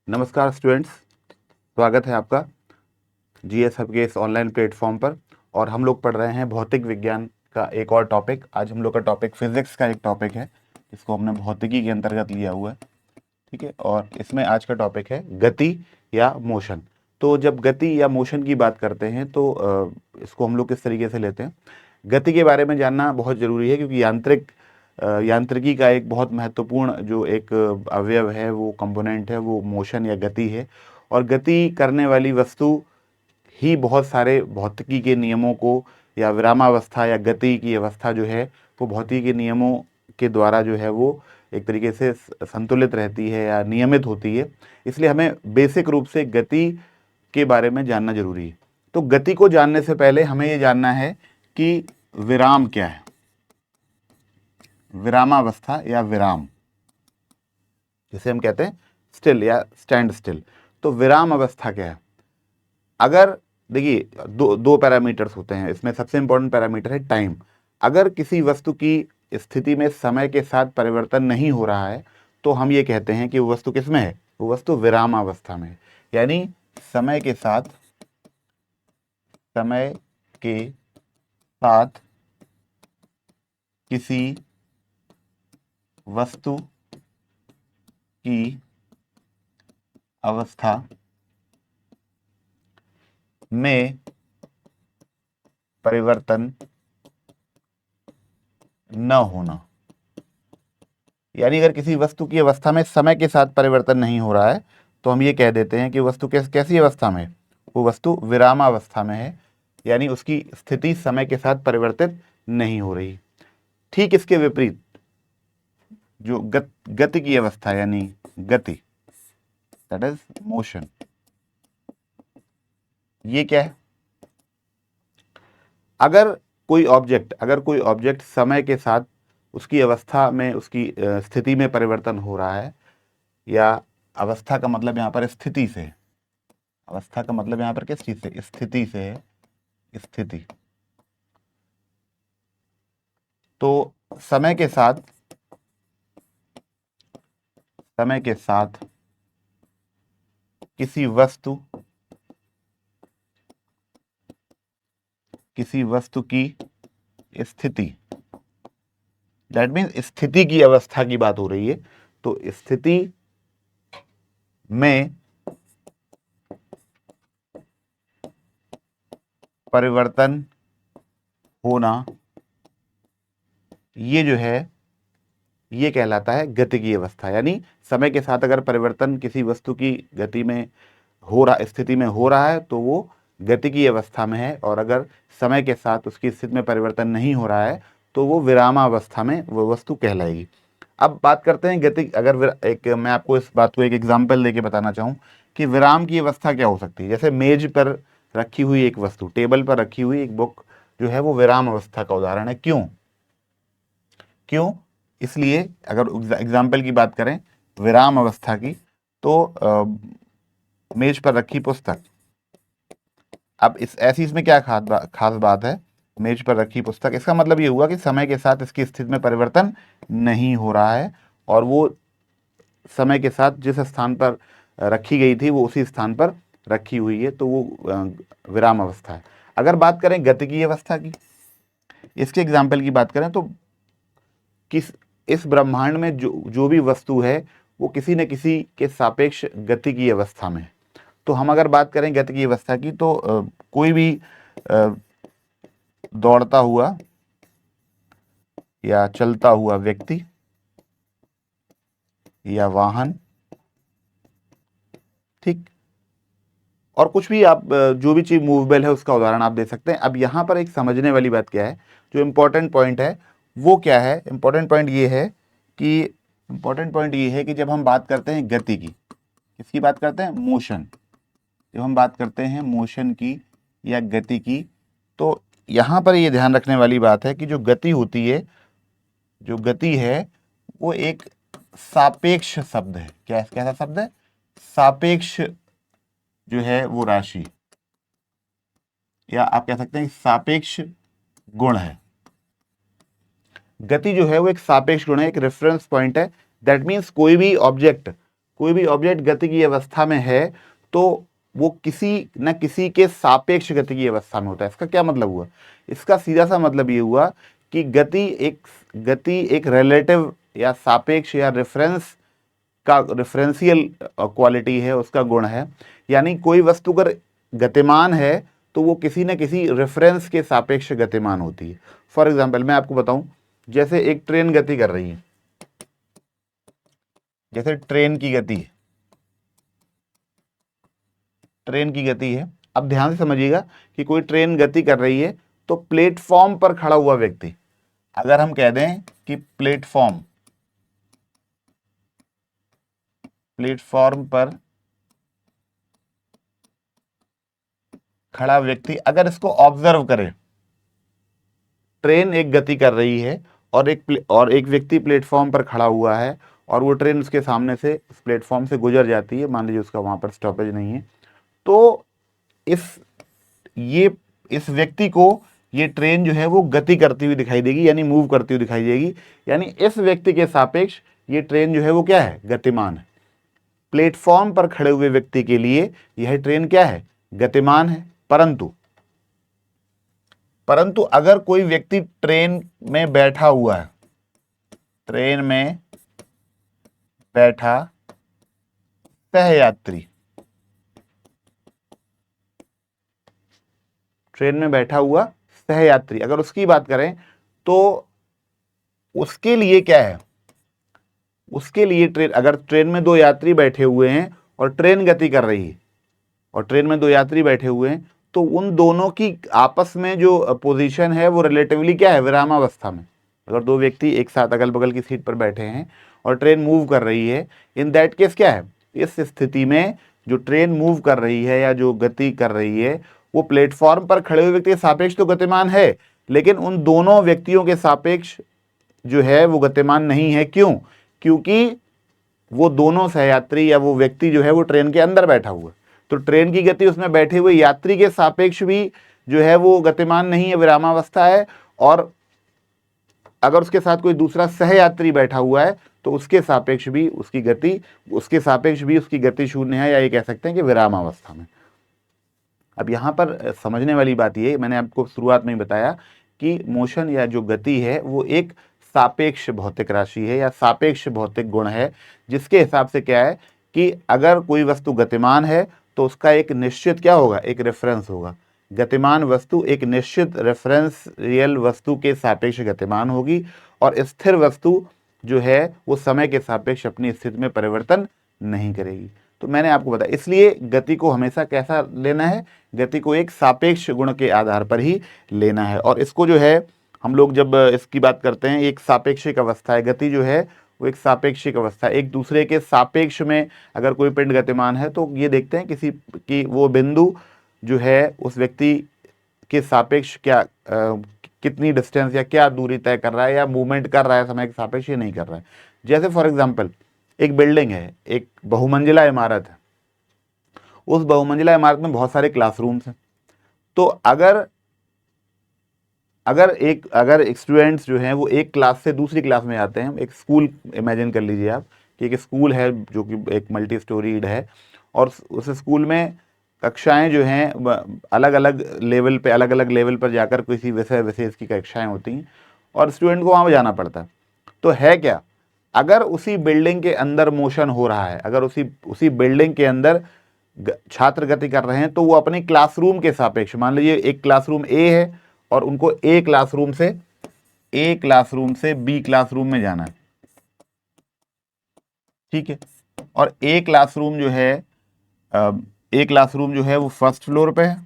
नमस्कार स्टूडेंट्स, स्वागत है आपका जीएस हब के इस ऑनलाइन प्लेटफॉर्म पर। और हम लोग पढ़ रहे हैं भौतिक विज्ञान का एक और टॉपिक। आज हम लोग का टॉपिक फिजिक्स का एक टॉपिक है, जिसको हमने भौतिकी के अंतर्गत लिया हुआ है। ठीक है, और इसमें आज का टॉपिक है गति या मोशन। तो जब गति या मोशन की बात करते हैं तो इसको हम लोग किस तरीके से लेते हैं। गति के बारे में जानना बहुत ज़रूरी है, क्योंकि यांत्रिकी का एक बहुत महत्वपूर्ण जो एक अवयव है, वो कंपोनेंट है, वो मोशन या गति है। और गति करने वाली वस्तु ही बहुत सारे भौतिकी के नियमों को, या विरामावस्था या गति की अवस्था जो है वो भौतिकी के नियमों के द्वारा जो है वो एक तरीके से संतुलित रहती है या नियमित होती है। इसलिए हमें बेसिक रूप से गति के बारे में जानना जरूरी है। तो गति को जानने से पहले हमें ये जानना है कि विराम क्या है, विरामावस्था या विराम, जिसे हम कहते हैं स्टिल या स्टैंड स्टिल। तो विराम अवस्था क्या है? अगर देखिए, दो पैरामीटर्स होते हैं इसमें। सबसे इंपॉर्टेंट पैरामीटर है टाइम। अगर किसी वस्तु की स्थिति में समय के साथ परिवर्तन नहीं हो रहा है तो हम ये कहते हैं कि वो वस्तु किस में है, वो वस्तु विराम अवस्था में है। यानी समय के साथ किसी वस्तु की अवस्था में परिवर्तन न होना। यानी अगर किसी वस्तु की अवस्था में समय के साथ परिवर्तन नहीं हो रहा है तो हम ये कह देते हैं कि वस्तु कैसी अवस्था में है, वो वस्तु विरामावस्था में है। यानी उसकी स्थिति समय के साथ परिवर्तित नहीं हो रही। ठीक इसके विपरीत जो गति की अवस्था, यानी गति, दैट इज मोशन, ये क्या है? अगर कोई ऑब्जेक्ट समय के साथ उसकी अवस्था में, उसकी स्थिति में परिवर्तन हो रहा है, या अवस्था का मतलब यहाँ पर स्थिति से, अवस्था का मतलब यहाँ पर किस चीज से, स्थिति से है, स्थिति। तो समय के साथ किसी वस्तु की स्थिति, दैट मीन्स स्थिति की अवस्था की बात हो रही है। तो स्थिति में परिवर्तन होना, ये जो है ये कहलाता है गति की अवस्था। यानी समय के साथ अगर परिवर्तन किसी वस्तु की गति में हो रहा, स्थिति में हो रहा है तो वो गति की अवस्था में है। और अगर समय के साथ उसकी स्थिति में परिवर्तन नहीं हो रहा है तो वो विरामावस्था में वो वस्तु कहलाएगी। अब बात करते हैं गति। अगर मैं आपको इस बात को एक एग्जाम्पल देके बताना चाहूँ कि विराम की अवस्था क्या हो सकती है। जैसे मेज पर रखी हुई एक वस्तु, टेबल पर रखी हुई एक बुक जो है वो विराम अवस्था का उदाहरण है। क्यों? इसलिए अगर एग्जाम्पल की बात करें विराम अवस्था की, तो मेज पर रखी पुस्तक। अब इसमें क्या खास बात है, मेज पर रखी पुस्तक, इसका मतलब ये हुआ कि समय के साथ इसकी स्थिति में परिवर्तन नहीं हो रहा है, और वो समय के साथ जिस स्थान पर रखी गई थी वो उसी स्थान पर रखी हुई है, तो वो विराम अवस्था है। अगर बात करें गति की अवस्था की, इसके एग्जाम्पल की बात करें तो इस ब्रह्मांड में जो भी वस्तु है वो किसी न किसी के सापेक्ष गति की अवस्था में है। तो हम अगर बात करें गति की अवस्था की तो कोई भी दौड़ता हुआ या चलता हुआ व्यक्ति या वाहन, ठीक, और कुछ भी आप जो भी चीज मूवेबल है उसका उदाहरण आप दे सकते हैं। अब यहाँ पर एक समझने वाली बात क्या है, जो इम्पोर्टेंट पॉइंट है वो क्या है? इम्पोर्टेंट पॉइंट ये है कि जब हम बात करते हैं गति की, किसकी बात करते हैं? मोशन। जब हम बात करते हैं मोशन की या गति की, तो यहाँ पर ये ध्यान रखने वाली बात है कि जो गति होती है, जो गति है वो एक सापेक्ष शब्द है। कैसा शब्द है? सापेक्ष जो है वो राशि, या आप कह सकते हैं सापेक्ष गुण है। गति जो है वो एक सापेक्ष गुण है, एक रेफरेंस पॉइंट है। दैट मीन्स कोई कोई भी ऑब्जेक्ट गति की अवस्था में है तो वो किसी न किसी के सापेक्ष गति की अवस्था में होता है। इसका क्या मतलब हुआ? इसका सीधा सा मतलब ये हुआ कि गति एक रिलेटिव या सापेक्ष या रेफरेंशियल क्वालिटी है, उसका गुण है। यानी कोई वस्तु अगर गतिमान है तो वो किसी न किसी रेफरेंस के सापेक्ष गतिमान होती है। फॉर एग्जाम्पल मैं आपको बताऊं, जैसे एक ट्रेन गति कर रही है, जैसे ट्रेन की गति है, ट्रेन की गति है। अब ध्यान से समझिएगा कि कोई ट्रेन गति कर रही है तो प्लेटफॉर्म पर खड़ा हुआ व्यक्ति, अगर हम कह दें कि प्लेटफॉर्म पर खड़ा व्यक्ति अगर इसको ऑब्जर्व करे, ट्रेन एक गति कर रही है और एक व्यक्ति प्लेटफॉर्म पर खड़ा हुआ है और वो ट्रेन उसके सामने से उस प्लेटफॉर्म से गुजर जाती है, मान लीजिए उसका वहां पर स्टॉपेज नहीं है, तो इस व्यक्ति को ये ट्रेन जो है वो गति करती हुई दिखाई देगी, यानी मूव करती हुई दिखाई देगी। यानी इस व्यक्ति के सापेक्ष ये ट्रेन जो है वो क्या है? गतिमान है। प्लेटफॉर्म पर खड़े हुए व्यक्ति के लिए यह ट्रेन क्या है? गतिमान है। परंतु अगर कोई व्यक्ति ट्रेन में बैठा हुआ है, ट्रेन में बैठा सहयात्री, ट्रेन में बैठा हुआ सहयात्री, अगर उसकी बात करें तो उसके लिए क्या है? उसके लिए अगर ट्रेन में दो यात्री बैठे हुए हैं और ट्रेन गति कर रही है और ट्रेन में दो यात्री बैठे हुए हैं, तो उन दोनों की आपस में जो पोजीशन है वो रिलेटिवली क्या है? विरामावस्था में। अगर दो व्यक्ति एक साथ अगल बगल की सीट पर बैठे हैं और ट्रेन मूव कर रही है, इन दैट केस क्या है? इस स्थिति में जो ट्रेन मूव कर रही है या जो गति कर रही है वो प्लेटफॉर्म पर खड़े हुए व्यक्ति के सापेक्ष तो गतिमान है, लेकिन उन दोनों व्यक्तियों के सापेक्ष जो है वो गतिमान नहीं है। क्यों? क्योंकि वो दोनों सहयात्री या वो व्यक्ति जो है वो ट्रेन के अंदर बैठा हुआ है, तो ट्रेन की गति उसमें बैठे हुए यात्री के सापेक्ष भी जो है वो गतिमान नहीं है, विरामावस्था है। और अगर उसके साथ कोई दूसरा सहयात्री बैठा हुआ है तो उसके सापेक्ष भी उसकी गति शून्य है, या ये कह सकते हैं कि विरामावस्था में। अब यहाँ पर समझने वाली बात ये, मैंने आपको शुरुआत में ही बताया कि मोशन या जो गति है वो एक सापेक्ष भौतिक राशि है या सापेक्ष भौतिक गुण है, जिसके हिसाब से क्या है कि अगर कोई वस्तु गतिमान है तो उसका एक निश्चित क्या होगा? एक रेफरेंस होगा। गतिमान वस्तु एक निश्चित रेफरेंशियल वस्तु के सापेक्ष गतिमान होगी और स्थिर वस्तु जो है वो समय के सापेक्ष अपनी स्थिति में परिवर्तन नहीं करेगी। तो मैंने आपको बताया, इसलिए गति को हमेशा कैसा लेना है? गति को एक सापेक्ष गुण के आधार पर ही लेना है। और इसको जो है हम लोग जब इसकी बात करते हैं, एक सापेक्षिक अवस्था है, गति जो है वो एक सापेक्षिक अवस्था है। एक दूसरे के सापेक्ष में अगर कोई पिंड गतिमान है तो ये देखते हैं किसी की वो बिंदु जो है उस व्यक्ति के सापेक्ष क्या कितनी डिस्टेंस या क्या दूरी तय कर रहा है या मूवमेंट कर रहा है समय के सापेक्ष, ये नहीं कर रहा है। जैसे फॉर एग्जाम्पल एक बिल्डिंग है, एक बहुमंजिला इमारत है, उस बहुमंजिला इमारत में बहुत सारे क्लासरूम्स हैं। तो अगर स्टूडेंट्स जो हैं वो एक क्लास से दूसरी क्लास में आते हैं, एक स्कूल इमेजिन कर लीजिए आप कि एक स्कूल है जो कि एक मल्टी स्टोरीड है और उस स्कूल में कक्षाएं जो हैं अलग अलग लेवल पर जाकर किसी विषय विशेष की कक्षाएं होती हैं और स्टूडेंट को वहाँ जाना पड़ता है। तो है क्या, अगर उसी बिल्डिंग के अंदर मोशन हो रहा है, अगर उसी बिल्डिंग के अंदर छात्र गति कर रहे हैं, तो वो अपने क्लासरूम के सापेक्ष, मान लीजिए एक क्लासरूम ए है और उनको ए क्लासरूम से बी क्लासरूम में जाना है, ठीक है। और ए क्लासरूम जो है वो फर्स्ट फ्लोर पे है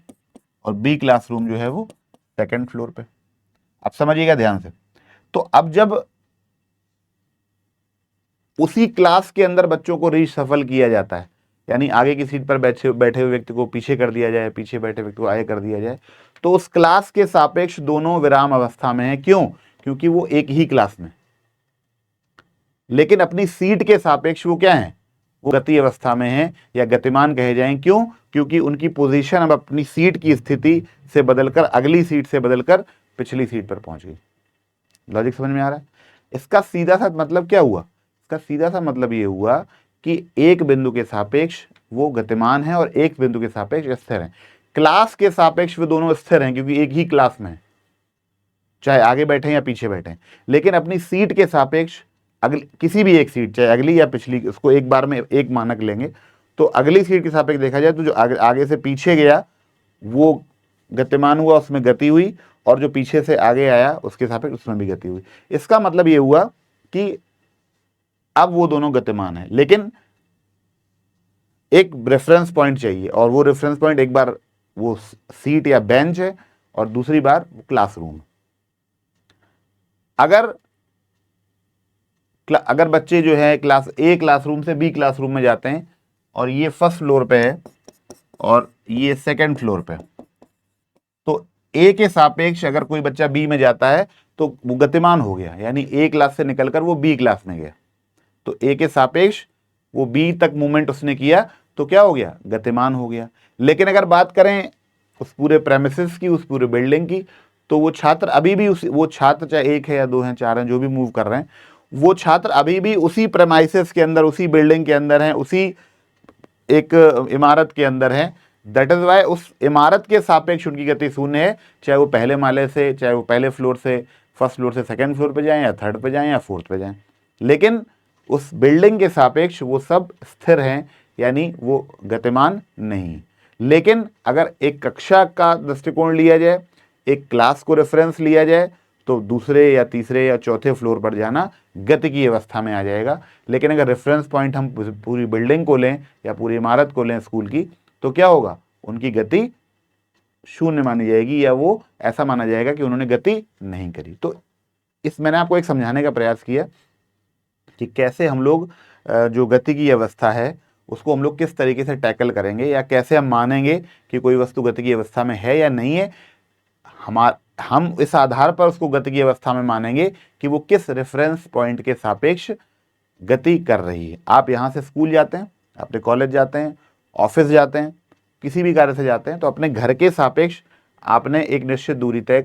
और बी क्लासरूम जो है वो सेकंड फ्लोर पे। अब समझिएगा ध्यान से। तो अब जब उसी क्लास के अंदर बच्चों को रीशफल किया जाता है, यानी आगे की सीट पर बैठे हुए व्यक्ति को पीछे कर दिया जाए, पीछे बैठे व्यक्ति को आगे कर दिया जाए, तो उस क्लास के सापेक्ष दोनों विराम अवस्था में है। क्यों? क्योंकि वो एक ही क्लास में, लेकिन अपनी सीट के सापेक्ष वो क्या है? वो गति अवस्था में है या गतिमान कहे जाएं। क्यों? क्योंकि उनकी पोजीशन अब अपनी सीट की स्थिति से बदलकर, अगली सीट से बदलकर पिछली सीट पर पहुंच गई। लॉजिक समझ में आ रहा है? इसका सीधा सा मतलब क्या हुआ? इसका सीधा सा मतलब ये हुआ कि एक बिंदु के सापेक्ष वो गतिमान है और एक बिंदु के सापेक्ष स्थिर है। क्लास के सापेक्ष वे दोनों स्थिर हैं क्योंकि एक ही क्लास में है, चाहे आगे बैठे या पीछे बैठे। लेकिन अपनी सीट के सापेक्ष, अगली किसी भी एक सीट, चाहे अगली या पिछली, उसको एक बार में एक मानक लेंगे, तो अगली सीट के सापेक्ष देखा जाए तो जो आगे से पीछे गया वो गतिमान हुआ, उसमें गति हुई, और जो पीछे से आगे आया उसके सापेक्ष उसमें भी गति हुई। इसका मतलब ये हुआ कि अब वो दोनों गतिमान है, लेकिन एक रेफरेंस पॉइंट चाहिए, और वो रेफरेंस पॉइंट एक बार वो सीट या बेंच है और दूसरी बार क्लासरूम। अगर बच्चे जो है क्लास ए क्लासरूम से बी क्लासरूम में जाते हैं और ये फर्स्ट फ्लोर पे है और ये सेकंड फ्लोर पे, तो ए के सापेक्ष अगर कोई बच्चा बी में जाता है तो वो गतिमान हो गया, यानी ए क्लास से निकलकर वो बी क्लास में गया, तो ए के सापेक्ष वो बी तक मूवमेंट उसने किया तो क्या हो गया, गतिमान हो गया। लेकिन अगर बात करें उस पूरे प्रेमिसेस की, उस पूरे बिल्डिंग की, तो वो छात्र अभी भी वो छात्र चाहे एक है या दो हैं, चार हैं, जो भी मूव कर रहे हैं, वो छात्र अभी भी उसी प्रेमाइसेस के अंदर, उसी बिल्डिंग के अंदर हैं, उसी एक इमारत के अंदर है। दैट इज वाई उस इमारत के सापेक्ष उनकी गति शून्य है, चाहे वो पहले माले से, चाहे वो पहले फ्लोर से, फर्स्ट फ्लोर से सेकंड फ्लोर पे जाएं या थर्ड पे जाएं या फोर्थ पे जाएं, लेकिन उस बिल्डिंग के सापेक्ष वो सब स्थिर हैं, यानी वो गतिमान नहीं। लेकिन अगर एक कक्षा का दृष्टिकोण लिया जाए, एक क्लास को रेफरेंस लिया जाए, तो दूसरे या तीसरे या चौथे फ्लोर पर जाना गति की अवस्था में आ जाएगा। लेकिन अगर रेफरेंस पॉइंट हम पूरी बिल्डिंग को लें या पूरी इमारत को लें स्कूल की, तो क्या होगा, उनकी गति शून्य मानी जाएगी, या वो ऐसा माना जाएगा कि उन्होंने गति नहीं करी। तो मैंने आपको एक समझाने का प्रयास किया कि कैसे हम लोग जो गति की अवस्था है उसको हम लोग किस तरीके से टैकल करेंगे, या कैसे हम मानेंगे कि कोई वस्तु गति की अवस्था में है या नहीं है। हम इस आधार पर उसको गति की अवस्था में मानेंगे कि वो किस रेफरेंस पॉइंट के सापेक्ष गति कर रही है। आप यहाँ से स्कूल जाते हैं, अपने कॉलेज जाते हैं, ऑफिस जाते हैं, किसी भी कार्य से जाते हैं, तो अपने घर के सापेक्ष आपने एक निश्चित दूरी तय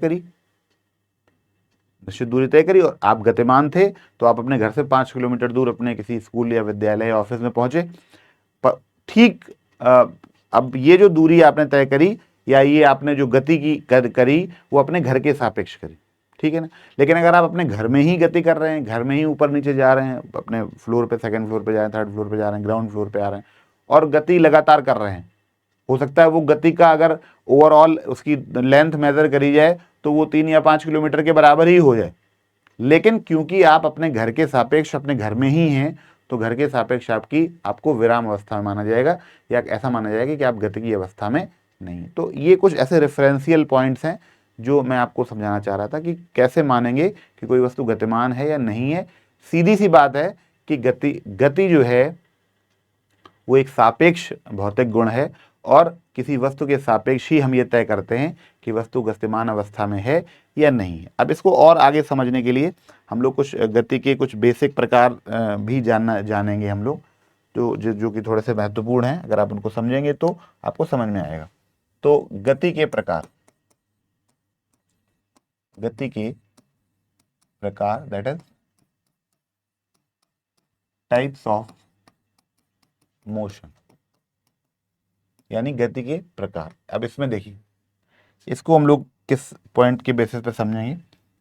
करी, और आप गतिमान थे, तो आप अपने घर से 5 किलोमीटर दूर अपने किसी स्कूल या विद्यालय या ऑफिस में पहुंचे। ठीक अब ये जो दूरी आपने तय करी, या ये आपने जो गति की करी, वो अपने घर के सापेक्ष करी, ठीक है ना। लेकिन अगर आप अपने घर में ही गति कर रहे हैं, घर में ही ऊपर नीचे जा रहे हैं, अपने फ्लोर पे, सेकंड फ्लोर पे जा रहे हैं, थर्ड फ्लोर पे जा रहे हैं, ग्राउंड फ्लोर पे आ रहे हैं, और गति लगातार कर रहे हैं, हो सकता है वो गति का अगर ओवरऑल उसकी लेंथ मेजर करी जाए तो वो 3 या 5 किलोमीटर के बराबर ही हो जाए। लेकिन क्योंकि आप अपने घर के सापेक्ष अपने घर में ही हैं, तो घर के सापेक्ष आपको विराम अवस्था में माना जाएगा, या ऐसा माना जाएगा कि आप गति की अवस्था में नहीं। तो ये कुछ ऐसे रेफरेंशियल पॉइंट्स हैं जो मैं आपको समझाना चाह रहा था कि कैसे मानेंगे कि कोई वस्तु गतिमान है या नहीं है। सीधी सी बात है कि गति जो है वो एक सापेक्ष भौतिक गुण है, और किसी वस्तु के सापेक्ष ही हम ये तय करते हैं कि वस्तु गतिमान अवस्था में है या नहीं है। अब इसको और आगे समझने के लिए हम लोग कुछ गति के कुछ बेसिक प्रकार भी जानेंगे हम लोग, जो कि थोड़े से महत्वपूर्ण हैं। अगर आप उनको समझेंगे तो आपको समझ में आएगा। तो गति के प्रकार, that is types of motion, यानी गति के प्रकार। अब इसमें देखिए, इसको हम लोग किस पॉइंट के बेसिस पे समझेंगे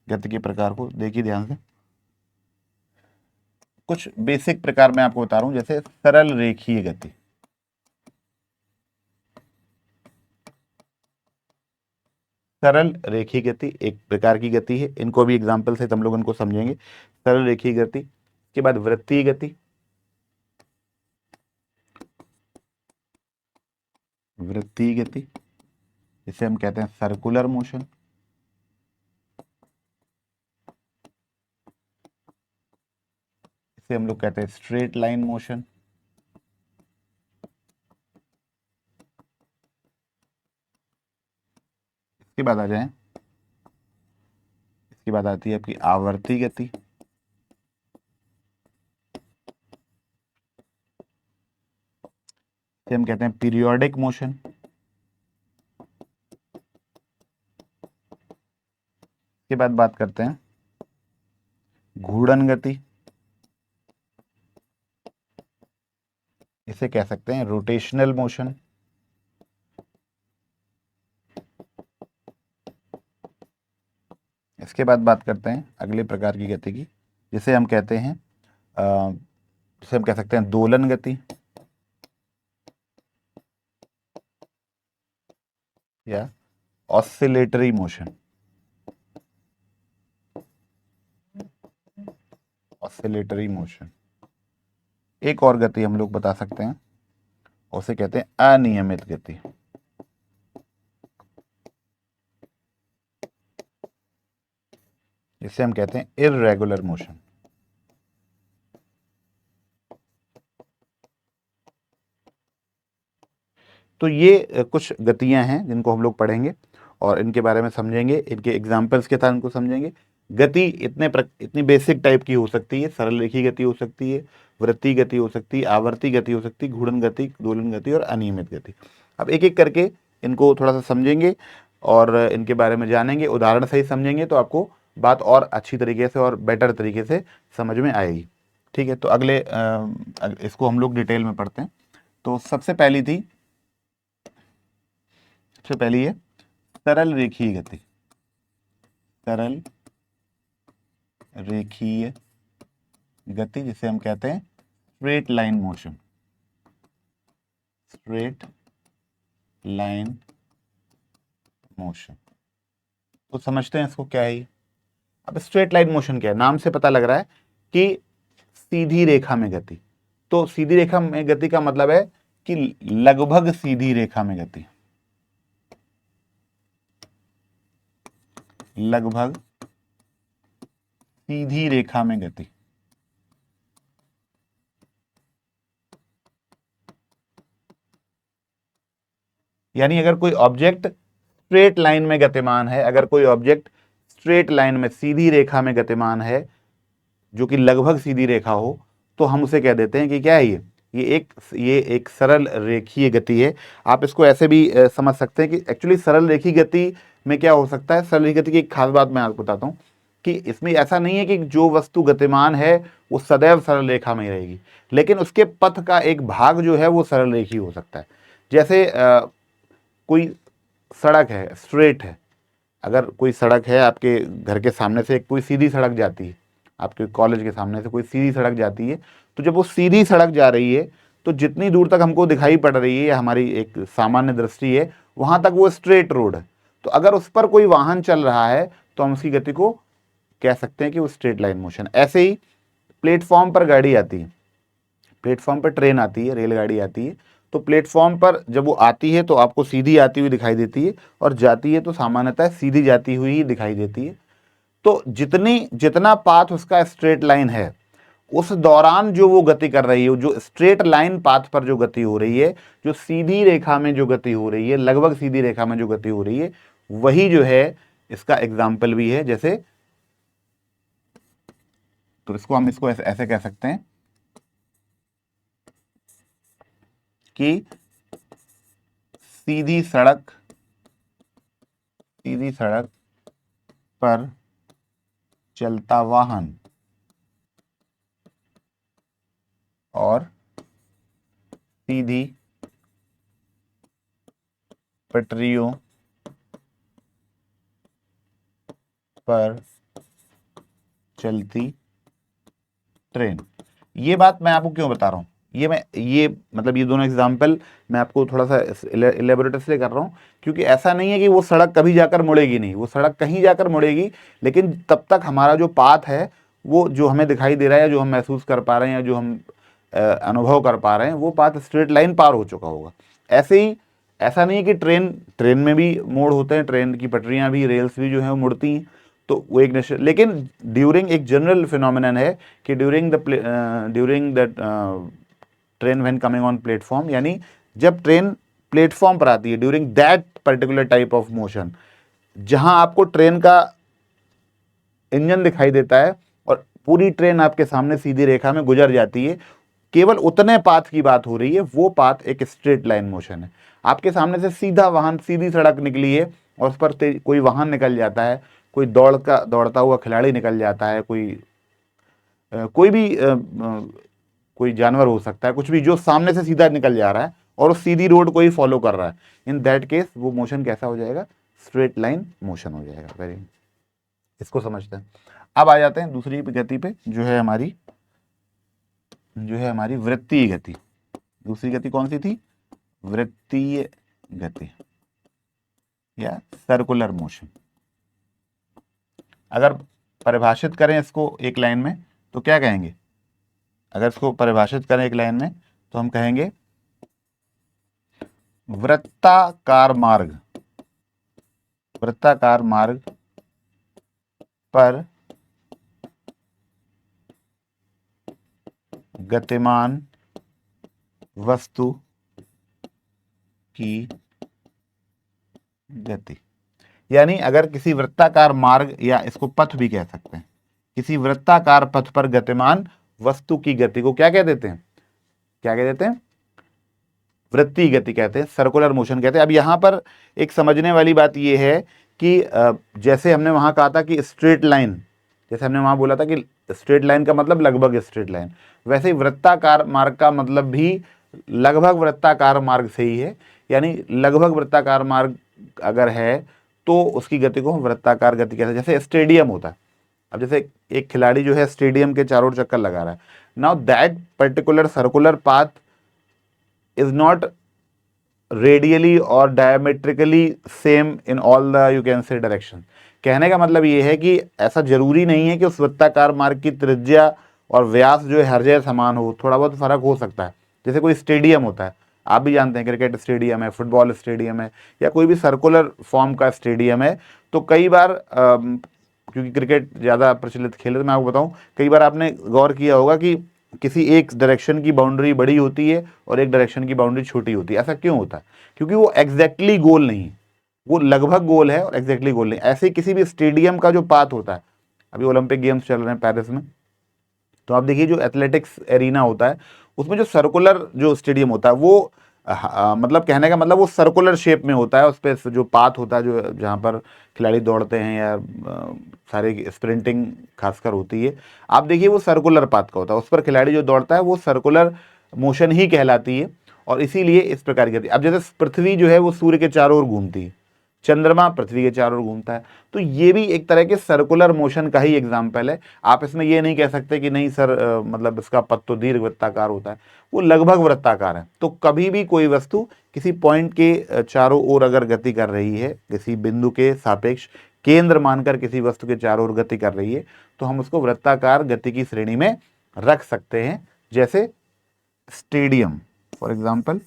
गति के प्रकार को, देखिए ध्यान से। कुछ बेसिक प्रकार मैं आपको बता रहा हूं, जैसे सरल रेखीय गति, सरल रेखीय गति एक प्रकार की गति है। इनको भी एग्जाम्पल से हम लोग इनको समझेंगे। सरल रेखीय गति के बाद वृत्तीय गति, जिसे हम कहते हैं सर्कुलर मोशन, इसे हम लोग कहते हैं स्ट्रेट लाइन मोशन, इसके बाद आ जाए, इसके बाद आती है आपकी आवर्ती गति, इसे हम कहते हैं पीरियोडिक मोशन, इसके बाद बात करते हैं घूर्णन गति, इसे कह सकते हैं रोटेशनल मोशन। इसके बाद बात करते हैं अगले प्रकार की गति की, जिसे हम कहते हैं जिसे हम कह सकते हैं दोलन गति या ऑसिलेटरी मोशन। Oscillatory motion. एक और गति हम लोग बता सकते हैं, उसे कहते हैं अनियमित गति। जिसे हम कहते हैं इर्रेगुलर मोशन। तो ये कुछ गतियां हैं जिनको हम लोग पढ़ेंगे और इनके बारे में समझेंगे, इनके एग्जाम्पल्स के साथ इनको समझेंगे। गति इतनी बेसिक टाइप की हो सकती है, सरल रेखीय गति हो सकती है, वृत्तीय गति हो सकती है, आवर्ती गति हो सकती है, घूर्णन गति, दोलन गति और अनियमित गति। अब एक एक करके इनको थोड़ा सा समझेंगे और इनके बारे में जानेंगे, उदाहरण सही समझेंगे तो आपको बात और अच्छी तरीके से और बेटर तरीके से समझ में आएगी। ठीक है, तो अगले इसको हम लोग डिटेल में पढ़ते हैं। तो सबसे पहली है सरल रेखीय गति। सरल रेखीय गति जिसे हम कहते हैं straight line motion. Straight line motion. तो समझते हैं इसको क्या है ये। अब स्ट्रेट लाइन मोशन क्या है, नाम से पता लग रहा है कि सीधी रेखा में गति। तो सीधी रेखा में गति का मतलब है कि लगभग सीधी रेखा में गति। लगभग सीधी रेखा में गति। यानी अगर कोई ऑब्जेक्ट स्ट्रेट लाइन में गतिमान है, अगर कोई ऑब्जेक्ट स्ट्रेट लाइन में सीधी रेखा में गतिमान है, जो कि लगभग सीधी रेखा हो, तो हम उसे कह देते हैं कि क्या है ये एक सरल रेखीय गति है। आप इसको ऐसे भी समझ सकते हैं कि एक्चुअली सरल रेखीय गति में क्या हो सकता है। सरल रेखीय गति की एक खास बात मैं आपको बताता हूँ कि इसमें ऐसा नहीं है कि जो वस्तु गतिमान है वो सदैव सरल रेखा में ही रहेगी, लेकिन उसके पथ का एक भाग जो है वो सरल रेखीय हो सकता है। जैसे कोई सड़क है, स्ट्रेट है, अगर कोई सड़क है आपके घर के सामने से, कोई सीधी सड़क जाती है, आपके कॉलेज के सामने से कोई सीधी सड़क जाती है, तो जब वो सीधी सड़क जा रही है तो जितनी दूर तक हमको दिखाई पड़ रही है या हमारी एक सामान्य दृष्टि है, वहां तक वो स्ट्रेट रोड है। तो अगर उस पर कोई वाहन चल रहा है तो हम उसकी गति को कह सकते हैं कि वो स्ट्रेट लाइन मोशन। ऐसे ही प्लेटफॉर्म पर गाड़ी आती है, प्लेटफॉर्म पर ट्रेन आती है, रेलगाड़ी आती है, तो प्लेटफॉर्म पर जब वो आती है तो आपको सीधी आती हुई दिखाई देती है और जाती है तो सामान्यतः सीधी जाती हुई ही दिखाई देती है। तो जितना पाथ उसका स्ट्रेट लाइन है, उस दौरान जो वो गति कर रही है, जो स्ट्रेट लाइन पाथ पर जो गति हो रही है, जो सीधी रेखा में जो गति हो रही है, लगभग सीधी रेखा में जो गति हो रही है, वही जो है इसका एग्जाम्पल भी है। जैसे तो हम इसको ऐसे कह सकते हैं कि सीधी सड़क पर चलता वाहन और सीधी पटरियों पर चलती ट्रेन। ये बात मैं आपको क्यों बता रहा हूं, ये दोनों एग्जाम्पल मैं आपको थोड़ा सा इलेबोरेट इसलिए कर रहा हूं क्योंकि ऐसा नहीं है कि वो सड़क कभी जाकर मुड़ेगी नहीं, वो सड़क कहीं जाकर मुड़ेगी, लेकिन तब तक हमारा जो पाथ है, वो जो हमें दिखाई दे रहा है, जो हम महसूस कर पा रहे हैं या जो हम अनुभव कर पा रहे हैं, वो पाथ स्ट्रेट लाइन पार हो चुका होगा। ऐसे ही ऐसा नहीं है कि ट्रेन में भी मोड़ होते हैं, ट्रेन की पटरियां भी, रेल्स भी जो है वो मुड़ती हैं, तो वो एक निश्चित, लेकिन ड्यूरिंग एक जनरल फिनोमिनन है कि during the train when coming on platform, यानी जब ट्रेन प्लेटफॉर्म पर आती है, during that particular type of motion, जहां आपको ट्रेन का इंजन दिखाई देता है और पूरी ट्रेन आपके सामने सीधी रेखा में गुजर जाती है, केवल उतने पाथ की बात हो रही है, वो पाथ एक स्ट्रेट लाइन मोशन है। आपके सामने से सीधा वाहन, सीधी सड़क निकली है और उस पर कोई वाहन निकल जाता है, कोई दौड़ता हुआ खिलाड़ी निकल जाता है, कोई भी कोई जानवर हो सकता है, कुछ भी जो सामने से सीधा निकल जा रहा है और उस सीधी रोड को ही फॉलो कर रहा है, इन दैट केस वो मोशन कैसा हो जाएगा, स्ट्रेट लाइन मोशन हो जाएगा। वेरी, इसको समझते हैं। अब आ जाते हैं दूसरी गति पे, जो है हमारी वृत्तीय गति। दूसरी गति कौन सी थी, वृत्तीय गति या सर्कुलर मोशन। अगर परिभाषित करें इसको एक लाइन में तो क्या कहेंगे, अगर इसको परिभाषित करें एक लाइन में तो हम कहेंगे वृत्ताकार मार्ग, वृत्ताकार मार्ग पर गतिमान वस्तु की गति। यानी अगर किसी वृत्ताकार मार्ग, या इसको पथ भी कह सकते हैं, किसी वृत्ताकार पथ पर गतिमान वस्तु की गति को क्या कह देते हैं, क्या कह देते हैं, वृत्तीय गति कहते हैं, सर्कुलर मोशन कहते हैं। अब यहां पर एक समझने वाली बात यह है कि जैसे हमने वहां कहा था कि स्ट्रेट लाइन, जैसे हमने वहां बोला था कि स्ट्रेट लाइन का मतलब लगभग स्ट्रेट लाइन, वैसे ही वृत्ताकार मार्ग का मतलब भी लगभग वृत्ताकार मार्ग से ही है। यानी लगभग वृत्ताकार मार्ग अगर है तो उसकी गति को हम वृत्ताकार गति कहते हैं। जैसे स्टेडियम होता है, अब जैसे एक खिलाड़ी जो है स्टेडियम के चारों ओर चक्कर लगा रहा है, now that particular circular path is not radially और diametrically same in all the you can say direction. कहने का मतलब ये है कि ऐसा जरूरी नहीं है कि उस वृत्ताकार मार्ग की त्रिज्या और व्यास जो है हर जगह समान हो, थोड़ा बहुत फर्क हो सकता है। जैसे कोई स्टेडियम होता है, आप भी जानते हैं क्रिकेट स्टेडियम है, फुटबॉल स्टेडियम है, या कोई भी सर्कुलर फॉर्म का स्टेडियम है, तो कई बार क्योंकि क्रिकेट ज़्यादा प्रचलित खेल है तो मैं आपको बताऊं, कई बार आपने गौर किया होगा कि किसी एक डायरेक्शन की बाउंड्री बड़ी होती है और एक डायरेक्शन की बाउंड्री छोटी होती है। ऐसा क्यों होता है, क्योंकि वो एग्जैक्टली गोल नहीं, वो लगभग गोल है और एग्जैक्टली गोल नहीं। ऐसे किसी भी स्टेडियम का जो पाथ होता है, अभी ओलंपिक गेम्स चल रहे हैं पेरिस में, तो आप देखिए जो एथलेटिक्स एरिना होता है उसमें जो सर्कुलर जो स्टेडियम होता है वो मतलब कहने का मतलब वो सर्कुलर शेप में होता है। उस पर जो पाथ होता है, जो जहाँ पर खिलाड़ी दौड़ते हैं या सारे स्प्रिंटिंग खासकर होती है, आप देखिए वो सर्कुलर पाथ का होता है, उस पर खिलाड़ी जो दौड़ता है वो सर्कुलर मोशन ही कहलाती है। और इसीलिए इस प्रकार की, अब जैसे पृथ्वी जो है वो सूर्य के चारों ओर घूमती है, चंद्रमा पृथ्वी के चारों ओर घूमता है, तो ये भी एक तरह के सर्कुलर मोशन का ही एग्जाम्पल है। आप इसमें ये नहीं कह सकते कि नहीं सर मतलब इसका पथ तो दीर्घ वृत्ताकार होता है, वो लगभग वृत्ताकार है। तो कभी भी कोई वस्तु किसी पॉइंट के चारों ओर अगर गति कर रही है, किसी बिंदु के सापेक्ष केंद्र मानकर किसी वस्तु के चारों ओर गति कर रही है, तो हम उसको वृत्ताकार गति की श्रेणी में रख सकते हैं। जैसे स्टेडियम, फॉर एग्जाम्पल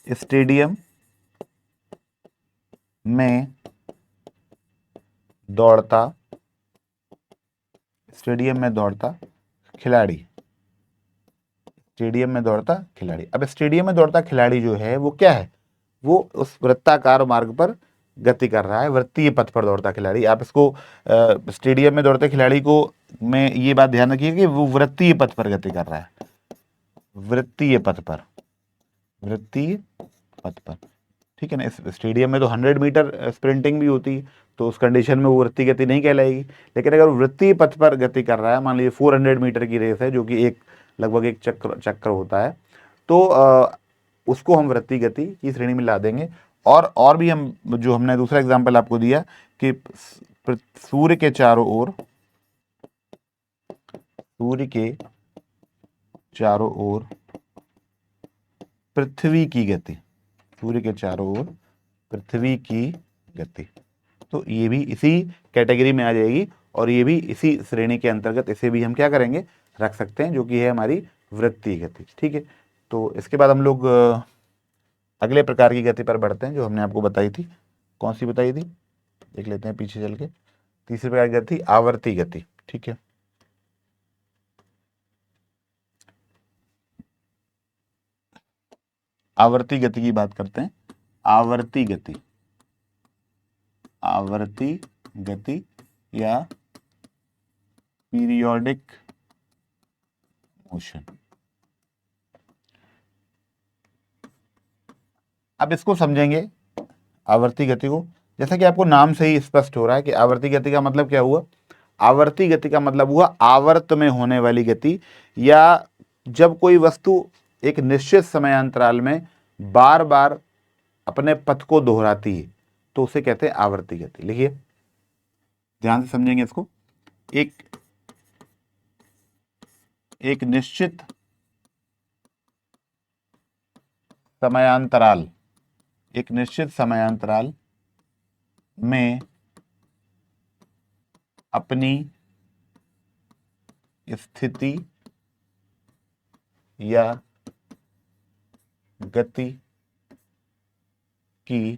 स्टेडियम में दौड़ता, स्टेडियम में दौड़ता खिलाड़ी, स्टेडियम में दौड़ता खिलाड़ी। अब स्टेडियम में दौड़ता खिलाड़ी जो है वो क्या है, वो उस वृत्ताकार मार्ग पर गति कर रहा है, वृत्तीय पथ पर दौड़ता खिलाड़ी। आप इसको स्टेडियम में दौड़ते खिलाड़ी को में ये बात ध्यान रखिए कि वो वृत्तीय पथ पर गति कर रहा है, वृत्तीय पथ पर, वृत्तीय पथ पर, ठीक है ना। इस स्टेडियम में तो 100 मीटर स्प्रिंटिंग भी होती है, तो उस कंडीशन में वो वृत्तीय गति नहीं कहलाएगी। लेकिन अगर वृत्तीय पथ पर गति कर रहा है, मान लीजिए 400 मीटर की रेस है जो कि एक लगभग एक चक्र होता है, तो उसको हम वृत्तीय गति की श्रेणी में ला देंगे। और भी हम, जो हमने दूसरा एग्जाम्पल आपको दिया कि सूर्य के चारों ओर, सूर्य के चारों ओर पृथ्वी की गति, सूर्य के चारों ओर पृथ्वी की गति, तो ये भी इसी कैटेगरी में आ जाएगी और ये भी इसी श्रेणी के अंतर्गत, इसे भी हम क्या करेंगे, रख सकते हैं, जो कि है हमारी वृत्तीय गति। ठीक है, तो इसके बाद हम लोग अगले प्रकार की गति पर बढ़ते हैं जो हमने आपको बताई थी। कौन सी बताई थी, देख लेते हैं पीछे चल के। तीसरी प्रकार की गति आवर्ती गति। ठीक है, आवर्ती गति की बात करते हैं। आवर्ती गति, आवर्ती गति या पीरियोडिक मोशन। अब इसको समझेंगे आवर्ती गति को, जैसा कि आपको नाम से ही स्पष्ट हो रहा है कि आवर्ती गति का मतलब क्या हुआ, आवर्ती गति का मतलब हुआ आवर्त में होने वाली गति, या जब कोई वस्तु एक निश्चित समयांतराल में बार बार अपने पथ को दोहराती है तो उसे कहते हैं आवर्ती गति। लिखिए, ध्यान से समझेंगे इसको। एक निश्चित समयांतराल, एक निश्चित समयांतराल में अपनी स्थिति या गति की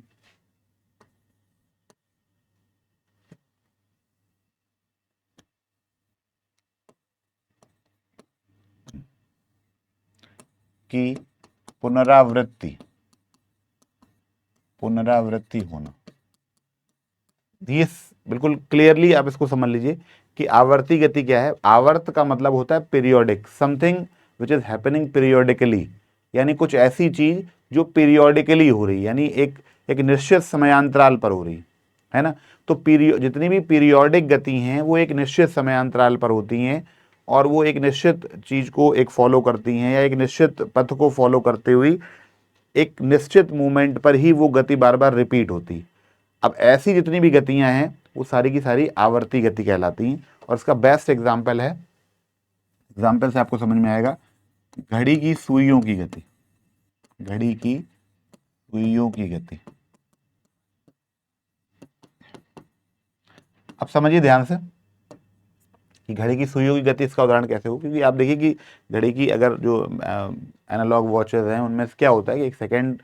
पुनरावृत्ति होना। ये बिल्कुल क्लियरली आप इसको समझ लीजिए कि आवर्ती गति क्या है। आवर्त का मतलब होता है periodic, something which is happening periodically, यानी कुछ ऐसी चीज जो पीरियोडिकली हो रही, यानी एक निश्चित समयांतराल पर हो रही है ना। तो जितनी भी पीरियोडिक गति हैं वो एक निश्चित समयांतराल पर होती हैं और वो एक निश्चित चीज को एक फॉलो करती हैं या एक निश्चित पथ को फॉलो करते हुए एक निश्चित मूवमेंट पर ही वो गति बार बार रिपीट होती। अब ऐसी जितनी भी गतियां हैं वो सारी की सारी आवर्ती गति कहलाती हैं। और इसका बेस्ट एग्जाम्पल है, एग्जाम्पल से आपको समझ में आएगा, घड़ी की सुइयों की गति। घड़ी की सुइयों की गति, अब समझिए ध्यान से कि घड़ी की सुइयों की गति, इसका उदाहरण कैसे हो। क्योंकि आप देखिए कि घड़ी की अगर जो एनालॉग वॉचेस हैं उनमें क्या होता है कि 1 सेकेंड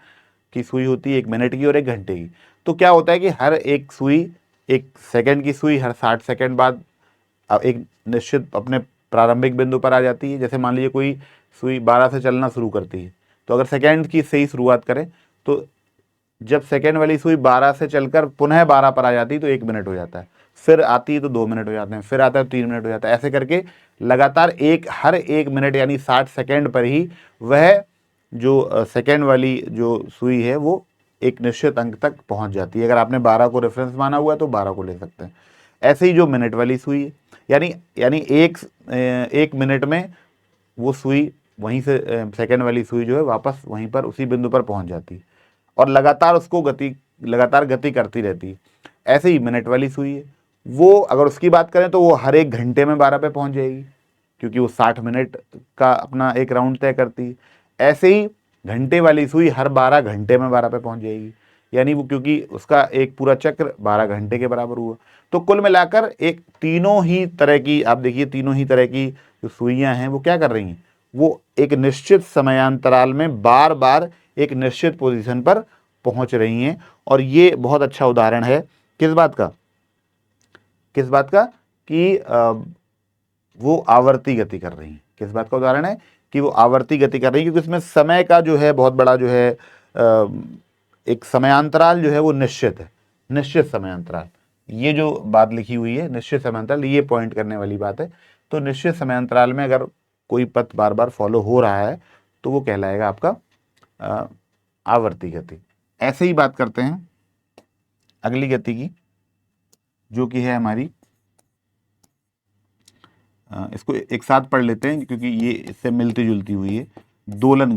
की सुई होती है, 1 मिनट की और 1 घंटे की। तो क्या होता है कि हर एक सुई, 1 सेकेंड की सुई हर 60 सेकेंड बाद एक निश्चित अपने प्रारंभिक बिंदु पर आ जाती है। जैसे मान लीजिए कोई सुई 12 से चलना शुरू करती है, तो अगर सेकेंड की सही शुरुआत करें तो जब सेकेंड वाली सुई 12 से चलकर पुनः 12 पर आ जाती है तो 1 मिनट हो जाता है, फिर आती है तो 2 मिनट हो जाते हैं, फिर आता है तो 3 मिनट हो जाता है। ऐसे करके लगातार हर 1 मिनट यानी 60 सेकेंड पर ही वह जो सेकेंड वाली जो सुई है वो एक निश्चित अंक तक पहुंच जाती है। अगर आपने 12 को रेफरेंस माना हुआ है तो 12 को ले सकते हैं। ऐसे ही जो मिनट वाली सुई है, यानी एक मिनट में वो सुई वहीं से सेकेंड वाली सुई जो है वापस वहीं पर उसी बिंदु पर पहुंच जाती है और लगातार गति करती रहती है। ऐसे ही मिनट वाली सुई है, वो अगर उसकी बात करें तो वो हर 1 घंटे में 12 पे पहुंच जाएगी, क्योंकि वो 60 मिनट का अपना एक राउंड तय करती है। ऐसे ही घंटे वाली सुई हर 12 घंटे में 12 पे पहुंच जाएगी, यानी वो क्योंकि उसका एक पूरा चक्र 12 घंटे के बराबर हुआ। तो कुल मिलाकर एक तीनों ही तरह की, आप देखिए तीनों ही तरह की जो सुइयां हैं वो क्या कर रही हैं, वो एक निश्चित समयांतराल में बार बार एक निश्चित पोजीशन पर पहुंच रही हैं। और ये बहुत अच्छा उदाहरण है किस बात का कि वो आवर्ती गति कर रही हैं। किस बात का उदाहरण है कि वो आवर्ती गति कर रही है, क्योंकि इसमें समय का जो है बहुत बड़ा जो है एक समयांतराल जो है वो निश्चित है, निश्चित समयांतराल। ये जो बात लिखी हुई है निश्चित समयांतराल, ये पॉइंट करने वाली बात है। तो निश्चित समयांतराल में अगर कोई पथ बार बार फॉलो हो रहा है तो वो कहलाएगा आपका आवर्ती गति। ऐसे ही बात करते हैं अगली गति की, जो कि है हमारी, इसको एक साथ पढ़ लेते हैं क्योंकि ये इससे मिलती जुलती हुई है। दोलन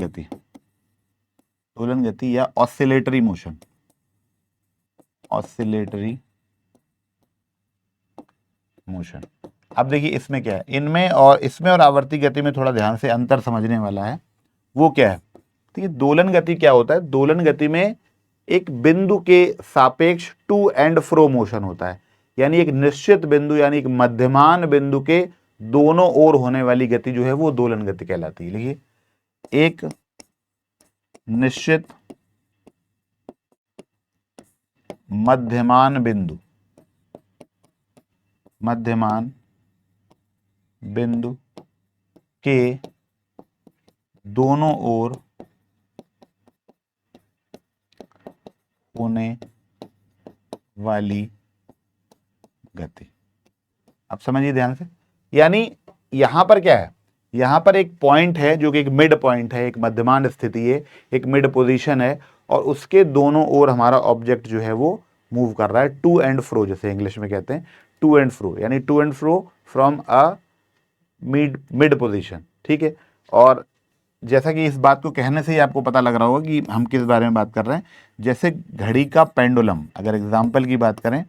गति या ऑसिलेटरी मोशन। अब देखिए इसमें क्या है, इसमें और आवर्ती गति में थोड़ा ध्यान से अंतर समझने वाला है। वो क्या है, तो ये दोलन गति क्या होता है, दोलन गति में एक बिंदु के सापेक्ष टू एंड फ्रो मोशन होता है, यानी एक निश्चित बिंदु यानी एक मध्यमान बिंदु के दोनों ओर होने वाली गति जो है वो दोलन गति कहलाती है। लिखिए, एक निश्चित मध्यमान बिंदु के दोनों ओर होने वाली गति। अब समझिए ध्यान से, यानी यहां पर क्या है, यहां पर एक पॉइंट है जो कि एक मिड पॉइंट है, एक मध्यमान स्थिति है, एक मिड पोजीशन है, और उसके दोनों ओर हमारा ऑब्जेक्ट जो है वो मूव कर रहा है, टू एंड फ्रो जैसे इंग्लिश में कहते हैं, टू एंड फ्रो, यानी to and fro from a mid position, ठीक है। और जैसा कि इस बात को कहने से ही आपको पता लग रहा होगा कि हम किस बारे में बात कर रहे हैं। जैसे घड़ी का पेंडुलम, अगर एग्जाम्पल की बात करें